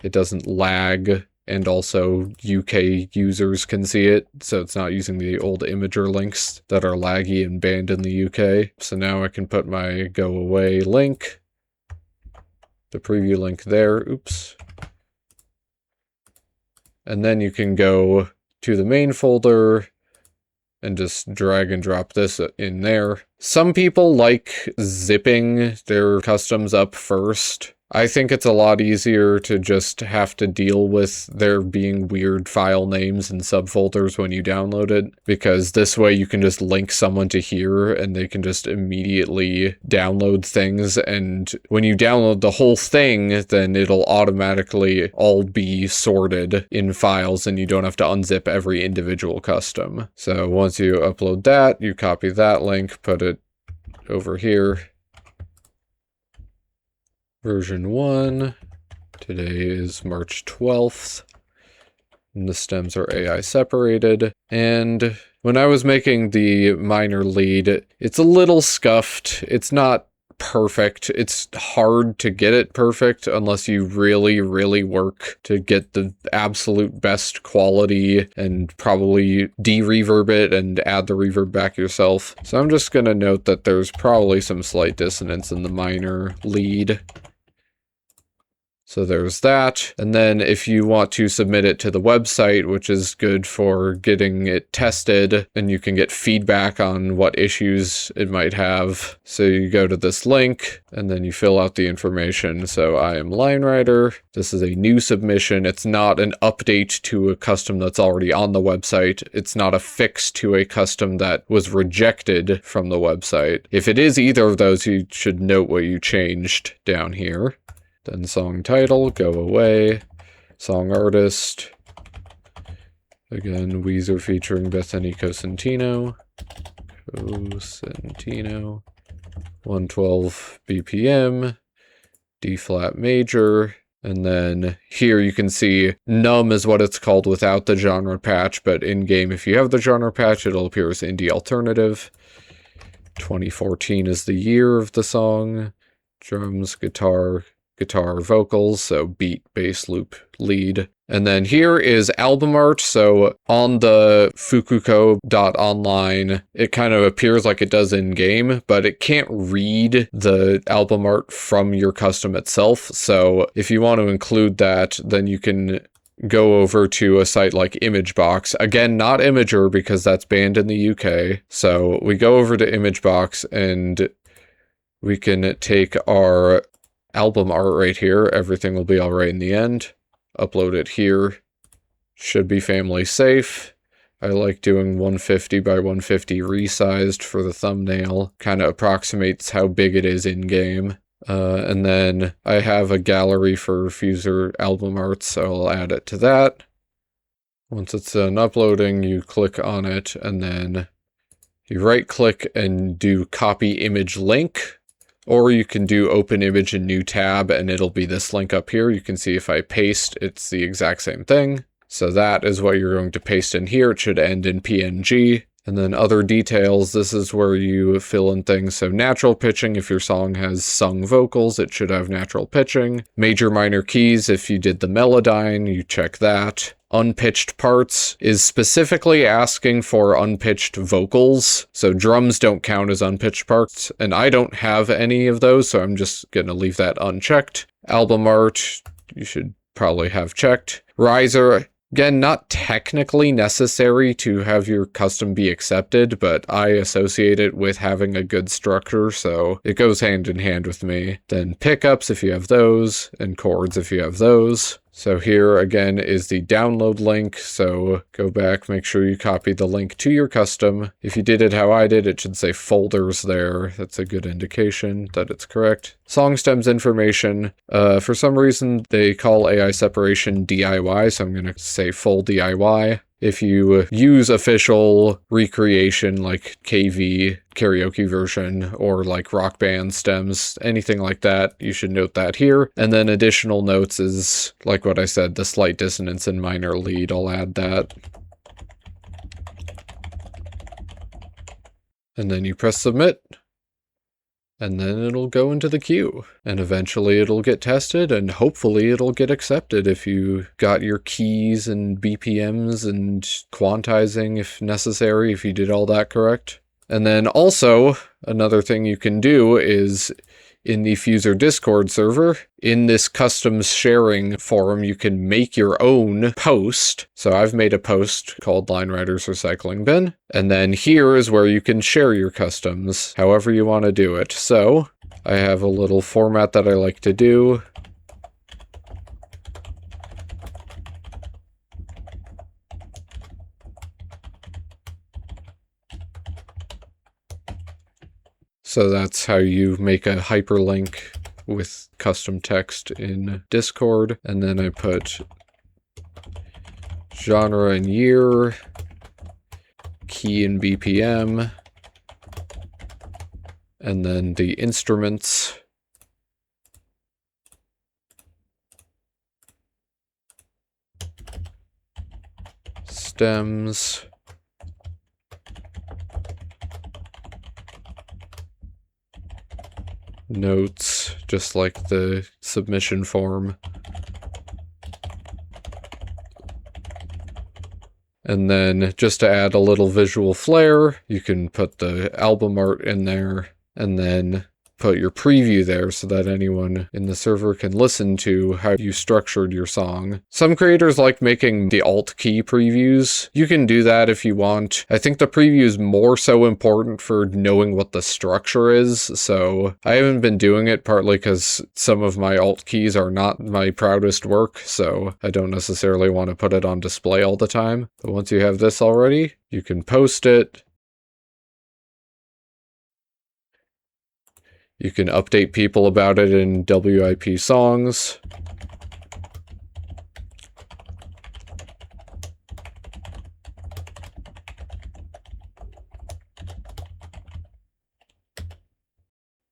it doesn't lag, and also UK users can see it, so it's not using the old imager links that are laggy and banned in the UK. So now I can put my Go Away link, the preview link there, oops. And then you can go to the main folder and just drag and drop this in there. Some people like zipping their customs up first. I think it's a lot easier to just have to deal with there being weird file names and subfolders when you download it, because this way you can just link someone to here and they can just immediately download things, and when you download the whole thing, then it'll automatically all be sorted in files and you don't have to unzip every individual custom. So once you upload that, you copy that link, put it over here. Version 1, today is March 12th, and the stems are AI separated, and when I was making the minor lead, it's a little scuffed. It's not perfect. It's hard to get it perfect unless you really, really work to get the absolute best quality and probably de-reverb it and add the reverb back yourself. So I'm just going to note that there's probably some slight dissonance in the minor lead. So there's that. And then if you want to submit it to the website, which is good for getting it tested, and you can get feedback on what issues it might have. So you go to this link and then you fill out the information. So I am Linewriter. This is a new submission. It's not an update to a custom that's already on the website. It's not a fix to a custom that was rejected from the website. If it is either of those, you should note what you changed down here. Then song title, Go Away, song artist, again, Weezer featuring Bethany Cosentino, 112 BPM, D flat major, and then here you can see num is what it's called without the genre patch, but in game, if you have the genre patch, it'll appear as indie alternative. 2014 is the year of the song, drums, guitar, vocals, so beat, bass, loop, lead. And then here is album art. So on the fukuko.online, it kind of appears like it does in game, but it can't read the album art from your custom itself. So if you want to include that, then you can go over to a site like Imagebox. Again, not Imager because that's banned in the UK. So we go over to Imagebox and we can take our album art right here. Everything will be all right in the end. Upload it here. Should be family safe. I like doing 150 by 150 resized for the thumbnail. Kind of approximates how big it is in game. And then I have a gallery for FUSER album art, so I'll add it to that. Once it's done uploading, you click on it and then you right click and do copy image link. Or you can do open image in new tab and it'll be this link up here. You can see if I paste, it's the exact same thing. So that is what you're going to paste in here. It should end in PNG. And then other details, this is where you fill in things. So natural pitching, if your song has sung vocals, it should have natural pitching. Major minor keys, if you did the Melodyne, you check that. unpitched parts is specifically asking for unpitched vocals. So drums don't count as unpitched parts, and I don't have any of those, so I'm just gonna leave that unchecked. Album art, you should probably have checked. Riser, again, not technically necessary to have your custom be accepted, but I associate it with having a good structure, so it goes hand in hand with me. Then pickups if you have those, and chords if you have those. So here again is the download link, so go back, make sure you copy the link to your custom. If you did it how I did, it should say folders there. That's a good indication that it's correct. Song stems information. For some reason, they call AI separation DIY, so I'm going to say full DIY. If you use official recreation like KV, karaoke version, or like Rock Band stems, anything like that, you should note that here. And then additional notes is, like what I said, the slight dissonance and minor lead, I'll add that. And then you press submit. And then it'll go into the queue, and eventually it'll get tested, and hopefully it'll get accepted if you got your keys and BPMs and quantizing if necessary, if you did all that correct. And then also, another thing you can do is in the FUSER Discord server, in this custom sharing forum, you can make your own post. So I've made a post called Line Writers Recycling Bin. And then here is where you can share your customs, however you want to do it. So I have a little format that I like to do. So that's how you make a hyperlink with custom text in Discord. And then I put genre and year, key and BPM, and then the instruments. Stems. Notes, just like the submission form. And then just to add a little visual flair, you can put the album art in there and then put your preview there so that anyone in the server can listen to how you structured your song. Some creators like making the alt key previews. You can do that if you want. I think the preview is more so important for knowing what the structure is, so I haven't been doing it partly because some of my alt keys are not my proudest work, so I don't necessarily want to put it on display all the time. But once you have this already, you can post it. You can update people about it in WIP songs.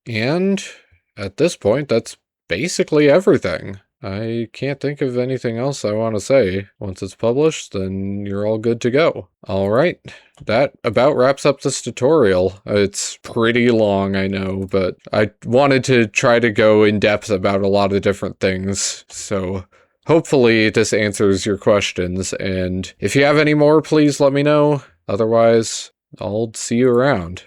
And at this point, that's basically everything. I can't think of anything else I want to say. Once it's published, then you're all good to go. All right, that about wraps up this tutorial. It's pretty long, I know, but I wanted to try to go in depth about a lot of different things, so hopefully this answers your questions, and if you have any more, please let me know. Otherwise, I'll see you around.